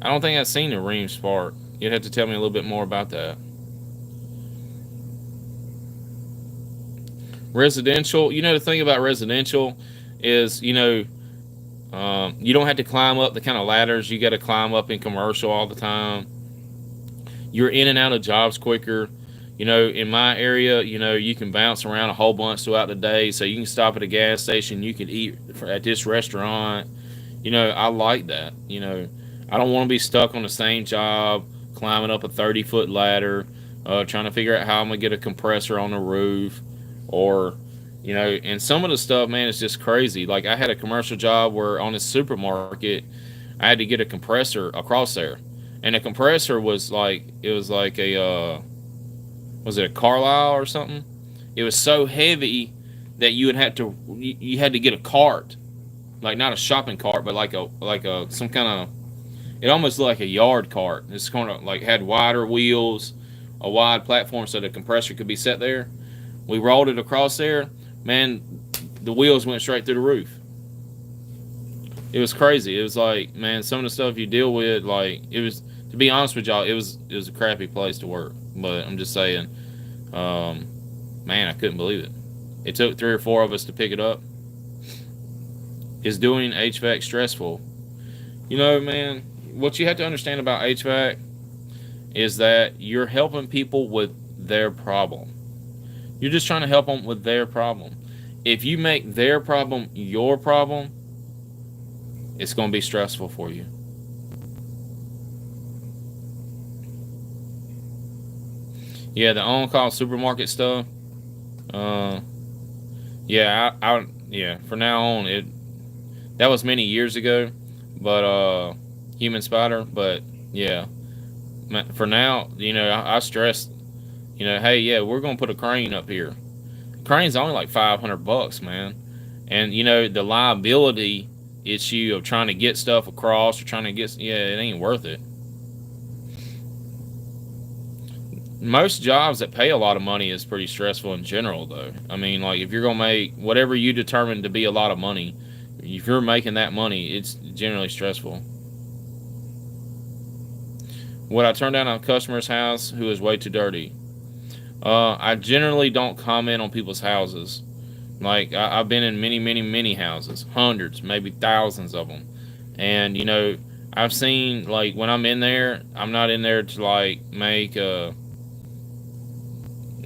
don't think I've seen a Ream Spark. You'd have to tell me a little bit more about that. Residential, the thing about residential is, you don't have to climb up the kind of ladders you got to climb up in commercial all the time. You're in and out of jobs quicker. In my area, you can bounce around a whole bunch throughout the day. So you can stop at a gas station. You can eat at this restaurant. I like that. I don't want to be stuck on the same job, climbing up a 30-foot ladder, trying to figure out how I'm going to get a compressor on the roof. Or, and some of the stuff, man, is just crazy. Like, I had a commercial job where on this supermarket, I had to get a compressor across there. And the compressor was like, was it a Carlisle or something? It was so heavy that you had to get a cart, like not a shopping cart, but like a some kind of, it almost looked like a yard cart. It's kind of like had wider wheels, a wide platform so the compressor could be set there. We rolled it across there, man. The wheels went straight through the roof. It was crazy. It was like, man, some of the stuff you deal with, like, it was, to be honest with y'all, it was a crappy place to work. But I'm just saying, man, I couldn't believe it. It took 3 or 4 of us to pick it up. Is doing HVAC stressful? Man, what you have to understand about HVAC is that you're helping people with their problem. You're just trying to help them with their problem. If you make their problem your problem, it's going to be stressful for you. Yeah, the on-call supermarket stuff. Yeah, for now on, that was many years ago, but Human Spider. But yeah, for now, I stress, hey, yeah, we're gonna put a crane up here. Crane's only like $500, man, and the liability issue of trying to get stuff across or trying to get, it ain't worth it. Most jobs that pay a lot of money is pretty stressful in general, though. I mean, like, if you're going to make whatever you determine to be a lot of money, if you're making that money, it's generally stressful. Would I turn down a customer's house who is way too dirty? I generally don't comment on people's houses. Like, I've been in many, many, many houses, hundreds, maybe thousands of them. And, I've seen, like, when I'm in there, I'm not in there to, like, make I'm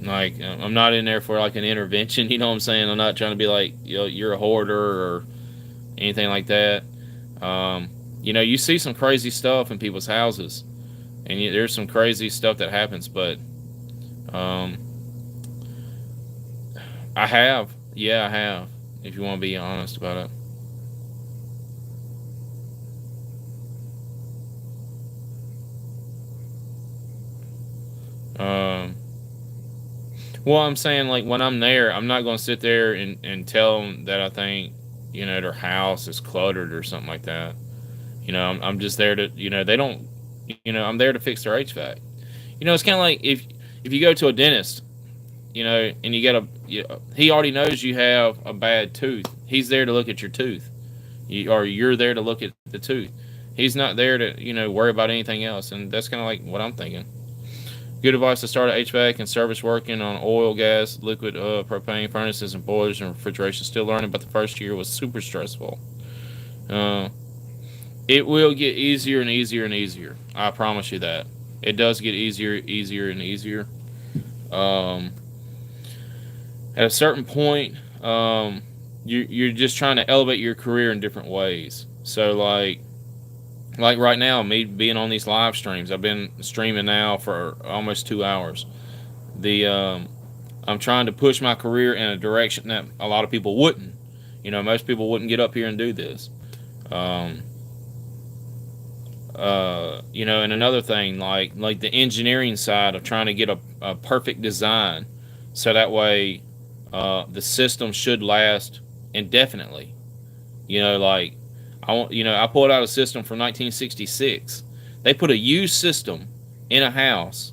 not in there for, like, an intervention, you know what I'm saying? I'm not trying to be like, you're a hoarder or anything like that. You see some crazy stuff in people's houses. And there's some crazy stuff that happens, but I have. Yeah, I have. If you want to be honest about it. Well, I'm saying, like, when I'm there, I'm not going to sit there and tell them that I think, their house is cluttered or something like that. I'm just there to, they don't, I'm there to fix their HVAC. It's kind of like if you go to a dentist, and you get he already knows you have a bad tooth. He's there to look at your tooth, or you're there to look at the tooth. He's not there to, worry about anything else. And that's kind of like what I'm thinking. Good advice to start a HVAC and service working on oil, gas, liquid, propane furnaces and boilers and refrigeration. Still learning, but the first year was super stressful. It will get easier and easier and easier. I promise you that. It does get easier and easier. At a certain point, you're just trying to elevate your career in different ways. So, like right now, me being on these live streams, I've been streaming now for almost 2 hours. I'm trying to push my career in a direction that a lot of people wouldn't. Most people wouldn't get up here and do this. And another thing, like the engineering side of trying to get a perfect design, so that way the system should last indefinitely. I pulled out a system from 1966. They put a used system in a house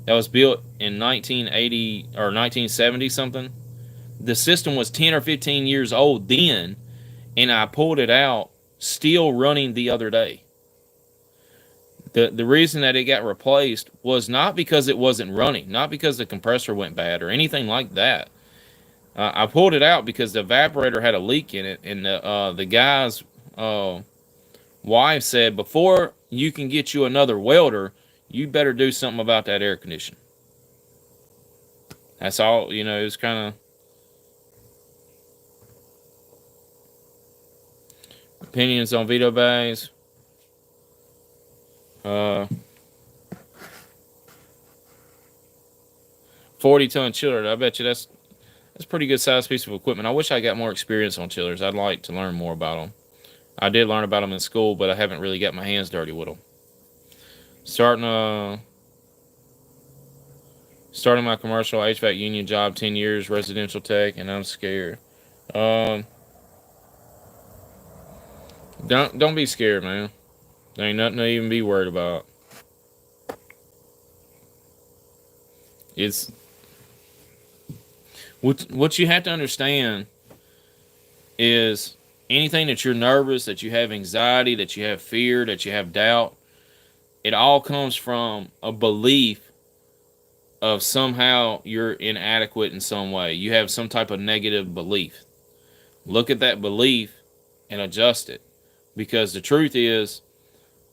that was built in 1980 or 1970 something. The system was 10 or 15 years old then, and I pulled it out, still running the other day. The reason that it got replaced was not because it wasn't running, not because the compressor went bad or anything like that. I pulled it out because the evaporator had a leak in it, and the guy's wife said, before you can get you another welder, you better do something about that air conditioning. That's all, it was kind of opinions on veto bags. 40-ton chiller. I bet you that's a pretty good sized piece of equipment. I wish I got more experience on chillers. I'd like to learn more about them. I did learn about them in school, but I haven't really got my hands dirty with them. Starting my commercial HVAC union job, 10 years, residential tech, and I'm scared. Don't be scared, man. There ain't nothing to even be worried about. It's what you have to understand is anything that you're nervous, that you have anxiety, that you have fear, that you have doubt, it all comes from a belief of somehow you're inadequate in some way. You have some type of negative belief. Look at that belief and adjust it. Because the truth is,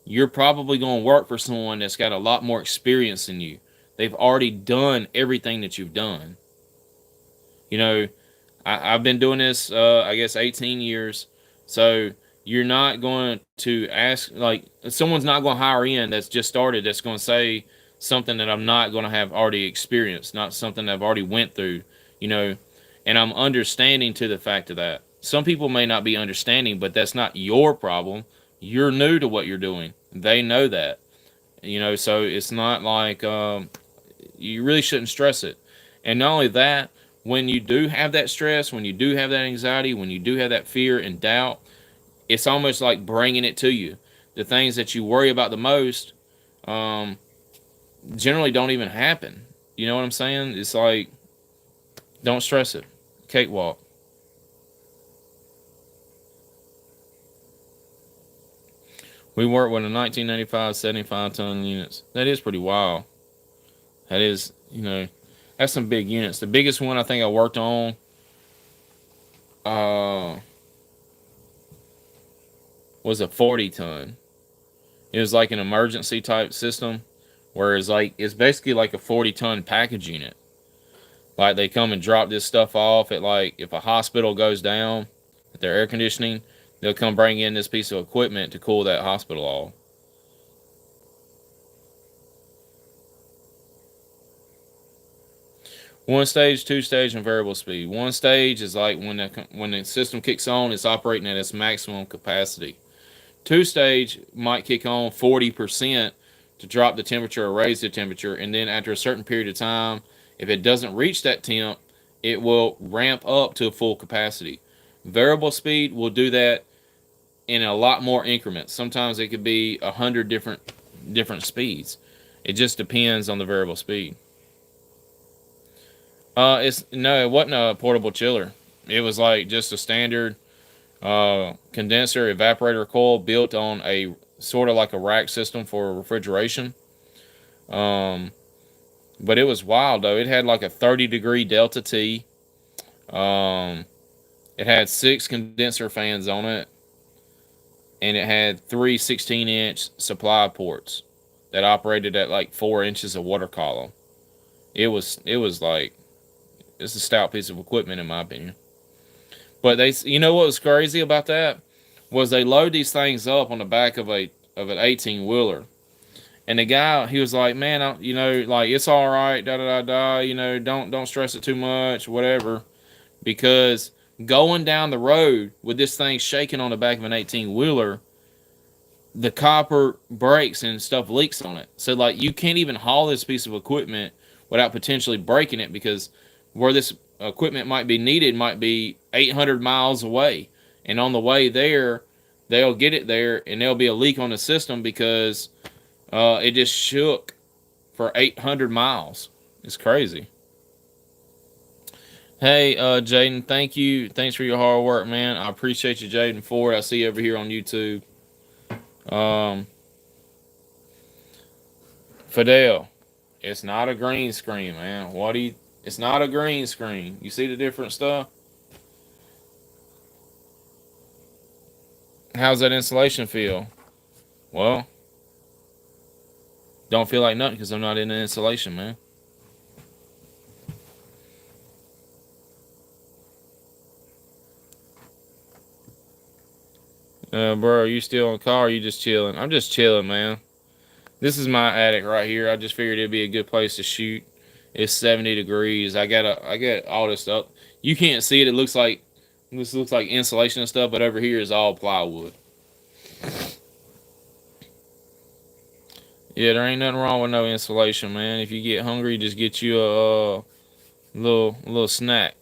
you're probably going to work for someone that's got a lot more experience than you. They've already done everything that you've done. I've been doing this, I guess, 18 years. So you're not going to ask, like, someone's not going to hire in that's just started that's going to say something that I'm not going to have already experienced, not something that I've already went through, and I'm understanding to the fact of that. Some people may not be understanding, but that's not your problem. You're new to what you're doing. They know that, so it's not like you really shouldn't stress it. And not only that, when you do have that stress, when you do have that anxiety, when you do have that fear and doubt, it's almost like bringing it to you. The things that you worry about the most generally don't even happen. You know what I'm saying? It's like, don't stress it. Cakewalk. We work with a 1995 75-ton units. That is pretty wild. That is, that's some big units. The biggest one I think I worked on was a 40-ton. It was like an emergency type system, whereas it's basically like a 40-ton package unit. Like they come and drop this stuff off at if a hospital goes down at their air conditioning, they'll come bring in this piece of equipment to cool that hospital off. One stage, two stage, and variable speed. One stage is like when the system kicks on, it's operating at its maximum capacity. Two stage might kick on 40% to drop the temperature or raise the temperature, and then after a certain period of time, if it doesn't reach that temp, it will ramp up to full capacity. Variable speed will do that in a lot more increments. Sometimes it could be 100 different speeds. It just depends on the variable speed. It wasn't a portable chiller. It was like just a standard condenser evaporator coil built on a sort of like a rack system for refrigeration. But it was wild though. It had like a 30-degree Delta T. It had 6 condenser fans on it, and it had 3 16-inch supply ports that operated at like 4 inches of water column. It was like, it's a stout piece of equipment in my opinion. But what was crazy about that was they load these things up on the back of an 18-wheeler. And the guy, he was like, man, it's all right, don't stress it too much, whatever. Because going down the road with this thing shaking on the back of an 18-wheeler, the copper breaks and stuff leaks on it. So, you can't even haul this piece of equipment without potentially breaking it, because where this equipment might be needed might be 800 miles away. And on the way there, they'll get it there, and there'll be a leak on the system because it just shook for 800 miles. It's crazy. Hey, Jaden, thank you. Thanks for your hard work, man. I appreciate you, Jaden Ford. I see you over here on YouTube. Fidel, it's not a green screen, man. It's not a green screen. You see the different stuff? How's that insulation feel? Well, don't feel like nothing because I'm not in the insulation, man. Bro, are you still in the car or are you just chilling? I'm just chilling, man. This is my attic right here. I just figured it'd be a good place to shoot. It's 70 degrees. I got all this stuff. You can't see it. This looks like insulation and stuff, but over here is all plywood. Yeah, there ain't nothing wrong with no insulation, man. If you get hungry, just get you a little snack.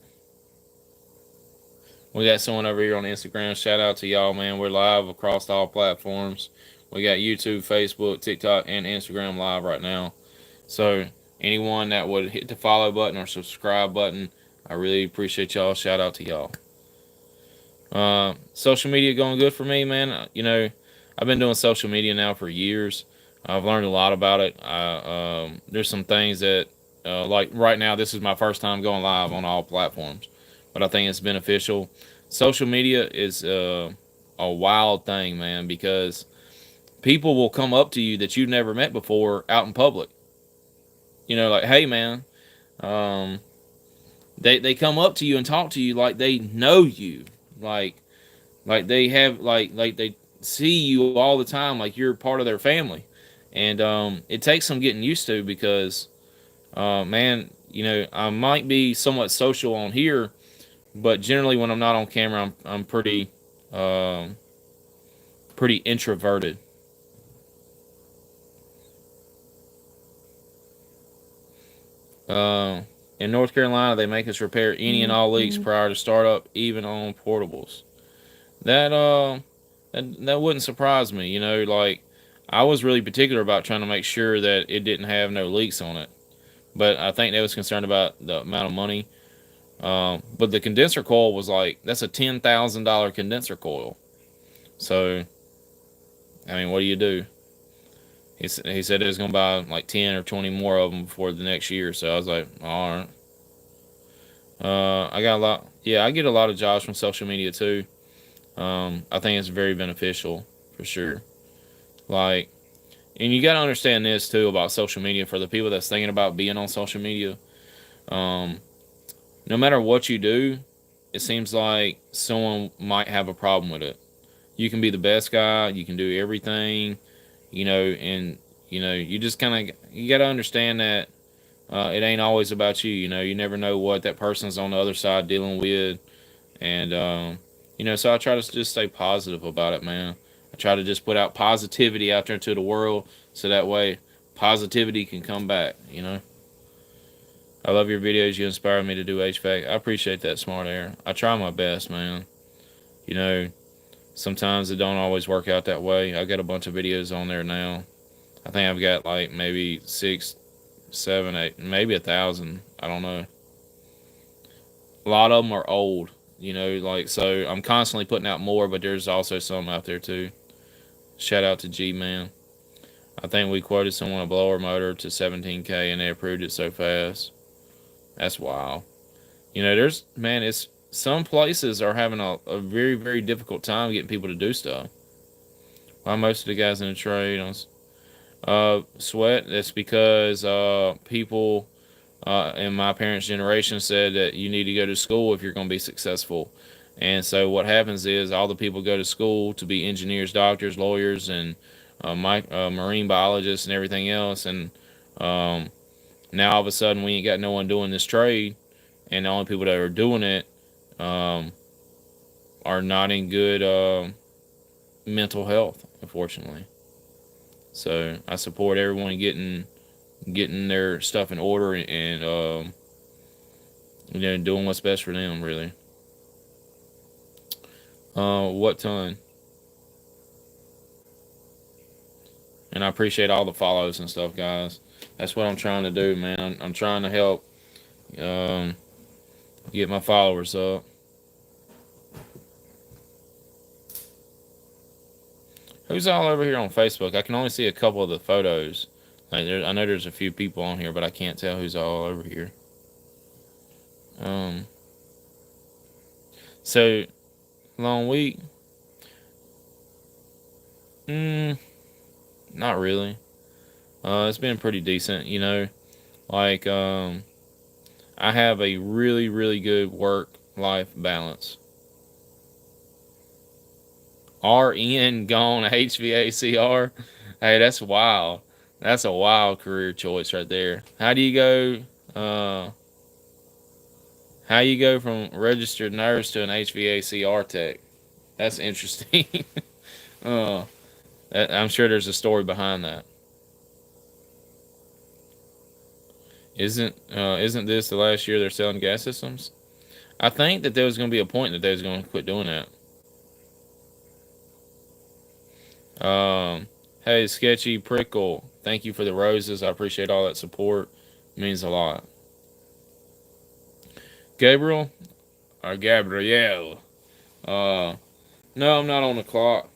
We got someone over here on Instagram. Shout out to y'all, man. We're live across all platforms. We got YouTube, Facebook, TikTok, and Instagram live right now. So anyone that would hit the follow button or subscribe button, I really appreciate y'all. Shout out to y'all. Social media going good for me, man. I've been doing social media now for years. I've learned a lot about it. There's some things that, like right now, this is my first time going live on all platforms, but I think it's beneficial. Social media is a wild thing, man, because people will come up to you that you've never met before out in public. Like, hey, man. They come up to you and talk to you like they know you, like they have like they see you all the time, like you're part of their family. And it takes some getting used to because, man, I might be somewhat social on here, but generally when I'm not on camera, I'm pretty introverted. In North Carolina, they make us repair any and all leaks prior to startup, even on portables. That wouldn't surprise me. Like I was really particular about trying to make sure that it didn't have no leaks on it, but I think they was concerned about the amount of money. But the condenser coil was like, that's a $10,000 condenser coil. So I mean, what do you do? He said he was going to buy like 10 or 20 more of them before the next year. So I was like, all right. I got a lot. Yeah, I get a lot of jobs from social media too. I think it's very beneficial for sure. Like, and you got to understand this too about social media for the people that's thinking about being on social media. No matter what you do, it seems like someone might have a problem with it. You can be the best guy, you can do everything, and you just kind of you got to understand that it ain't always about you. You never know what that person's on the other side dealing with, and so I try to just stay positive about it, man. I try to just put out positivity out there into the world, so that way positivity can come back. I love your videos. You inspire me to do HVAC. I appreciate that, Smart Air. I try my best, man. Sometimes it don't always work out that way. I got a bunch of videos on there now. I think I've got like maybe 6, 7, 8, maybe 1,000. I don't know. A lot of them are old, so I'm constantly putting out more, but there's also some out there too. Shout out to G-Man. I think we quoted someone a blower motor to 17K and they approved it so fast. That's wild. It's some places are having a very, very difficult time getting people to do stuff. Why most of the guys in the trade sweat? That's because people in my parents' generation said that you need to go to school if you're going to be successful. And so what happens is all the people go to school to be engineers, doctors, lawyers, and marine biologists and everything else. And now all of a sudden we ain't got no one doing this trade, and the only people that are doing it are not in good mental health, unfortunately. So I support everyone getting their stuff in order and doing what's best for them, really. What ton? And I appreciate all the follows and stuff, guys. That's what I'm trying to do, man. I'm trying to help get my followers up. Who's all over here on Facebook? I can only see a couple of the photos. I know there's a few people on here, but I can't tell who's all over here. So, long week? Not really. It's been pretty decent, Like, I have a really, really good work-life balance. RN gone HVACR. Hey, that's wild. That's a wild career choice right there. How do you go? How you go from registered nurse to an HVACR tech? That's interesting. I'm sure there's a story behind that. Isn't this the last year they're selling gas systems? I think that there was going to be a point that they was going to quit doing that. Hey, Sketchy Prickle, thank you for the roses. I appreciate all that support. It means a lot. Gabriel? Or Gabrielle? No, I'm not on the clock.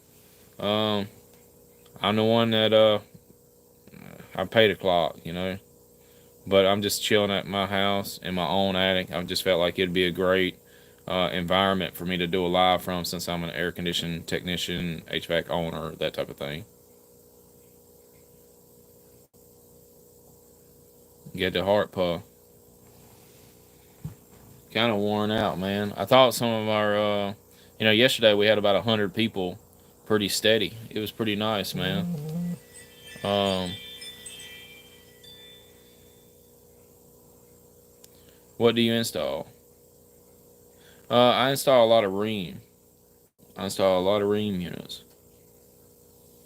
I'm the one that I pay the clock, But I'm just chilling at my house in my own attic. I just felt like it'd be a great environment for me to do a live from, since I'm an air conditioning technician, HVAC owner, that type of thing. Get the heart puff. Kind of worn out, man. I thought some of our, yesterday we had about 100 people, pretty steady. It was pretty nice, man. What do you install? I install a lot of Rheem. I install a lot of Rheem units.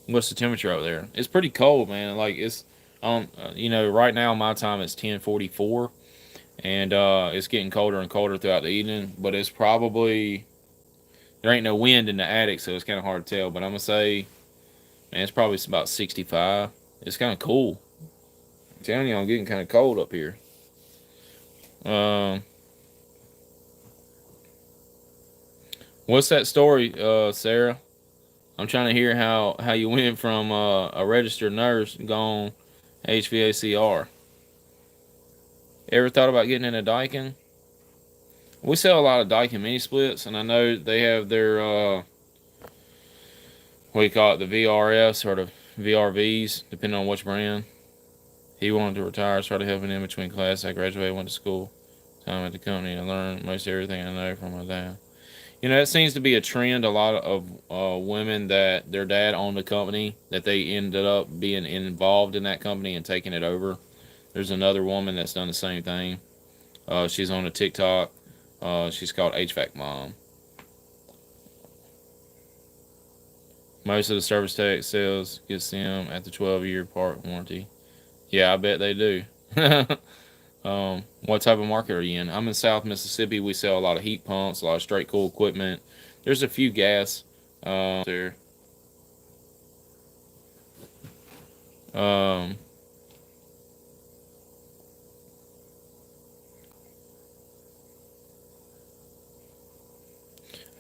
What's the temperature out there? It's pretty cold, man. Like it's right now my time is 10:44, and it's getting colder and colder throughout the evening. But it's probably, there ain't no wind in the attic, so it's kind of hard to tell. But I'm gonna say, man, it's probably about 65. It's kind of cool. I'm telling you, I'm getting kind of cold up here. What's that story, Sarah? I'm trying to hear how you went from a registered nurse gone HVACR. Ever thought about getting into Daikin? We sell a lot of Daikin mini splits, and I know they have their what do you call it, the VRS or the VRVs, depending on which brand. He wanted to retire, started helping in between classes. I graduated, went to school. Time at the company, I learned most everything I know from my dad. You know, it seems to be a trend. A lot of women that their dad owned a company, that they ended up being involved in that company and taking it over. There's another woman that's done the same thing. She's on a TikTok. She's called HVAC Mom. Most of the service tech sales gets them at the 12-year part warranty. Yeah, I bet they do. What type of market are you in? I'm in South Mississippi. We sell a lot of heat pumps, a lot of straight cool equipment. There's a few gas there. I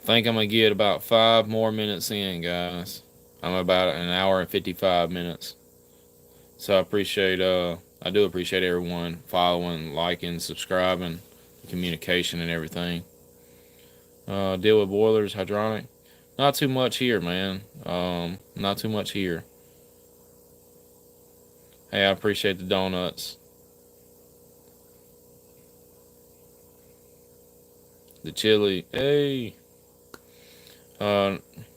think I'm gonna get about 5 more minutes in, guys. I'm about an hour and 55 minutes. So I do appreciate everyone following, liking, subscribing, communication and everything. Deal with boilers, hydronic. Not too much here, man. Not too much here. Hey, I appreciate the donuts. The chili. Hey.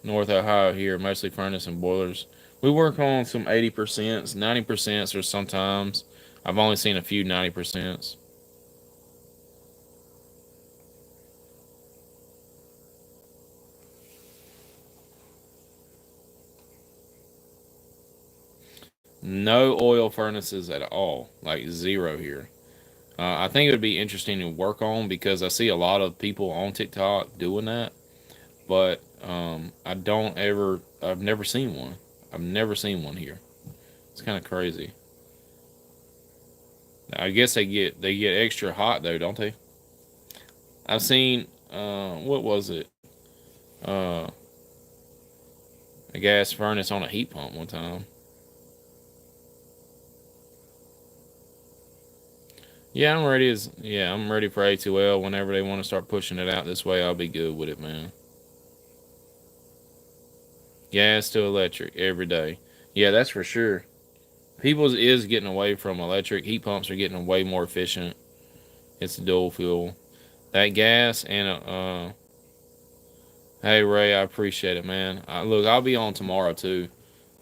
North Ohio here, mostly furnace and boilers. We work on some 80%, 90%, or sometimes. I've only seen a few 90%. No oil furnaces at all, like zero here. I think it would be interesting to work on because I see a lot of people on TikTok doing that, but I've never seen one. I've never seen one here. It's kind of crazy. I guess they get extra hot though, don't they? I've seen what was it? Uh, a gas furnace on a heat pump one time. I'm ready for A2L whenever they want to start pushing it out this way. I'll be good with it, man. Gas to electric every day. Yeah, that's for sure. People is getting away from electric. Heat pumps are getting way more efficient. It's dual fuel. That gas and hey Ray, I appreciate it, man. Look, I'll be on tomorrow too.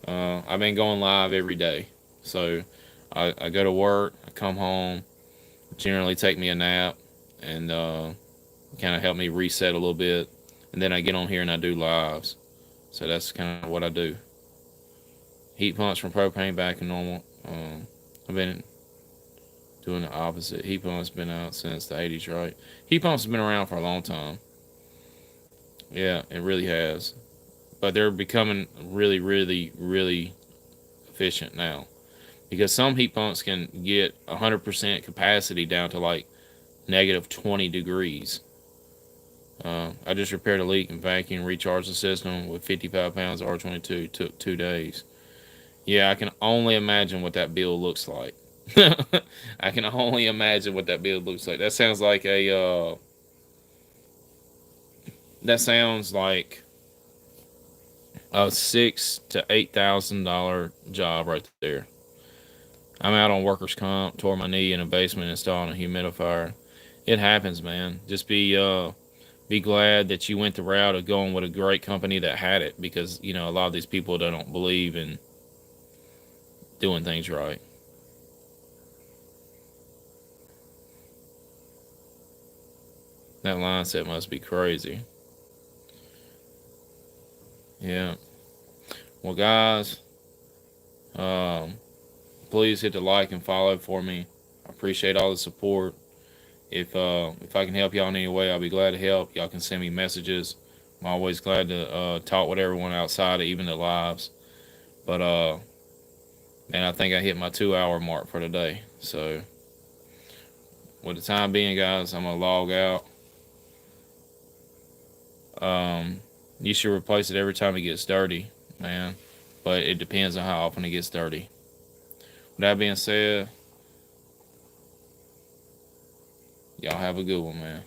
I've been going live every day, so I go to work, I come home, generally take me a nap, and kind of help me reset a little bit, and then I get on here and I do lives. So that's kind of what I do. Heat pumps from propane back in normal. I've been doing the opposite. Heat pumps been out since the 80s, right? Heat pumps have been around for a long time. Yeah, it really has. But they're becoming really, really, really efficient now. Because some heat pumps can get 100% capacity down to like negative 20 degrees. I just repaired a leak and vacuum recharged the system with 55 pounds of R22. Took 2 days. Yeah, I can only imagine what that bill looks like. I can only imagine what that bill looks like. That sounds like a $6,000 to $8,000 job right there. I'm out on workers' comp, tore my knee in a basement installing a humidifier. It happens, man. Just be glad that you went the route of going with a great company that had it, because a lot of these people don't believe in doing things right. That mindset must be crazy. Yeah. Well, guys, um, please hit the like and follow for me. I appreciate all the support. If I can help y'all in any way, I'll be glad to help. Y'all can send me messages. I'm always glad to talk with everyone outside of even the lives. But man, I think I hit my 2-hour mark for today. So with the time being, guys, I'm gonna log out. You should replace it every time it gets dirty, man. But it depends on how often it gets dirty. With that being said, y'all have a good one, man.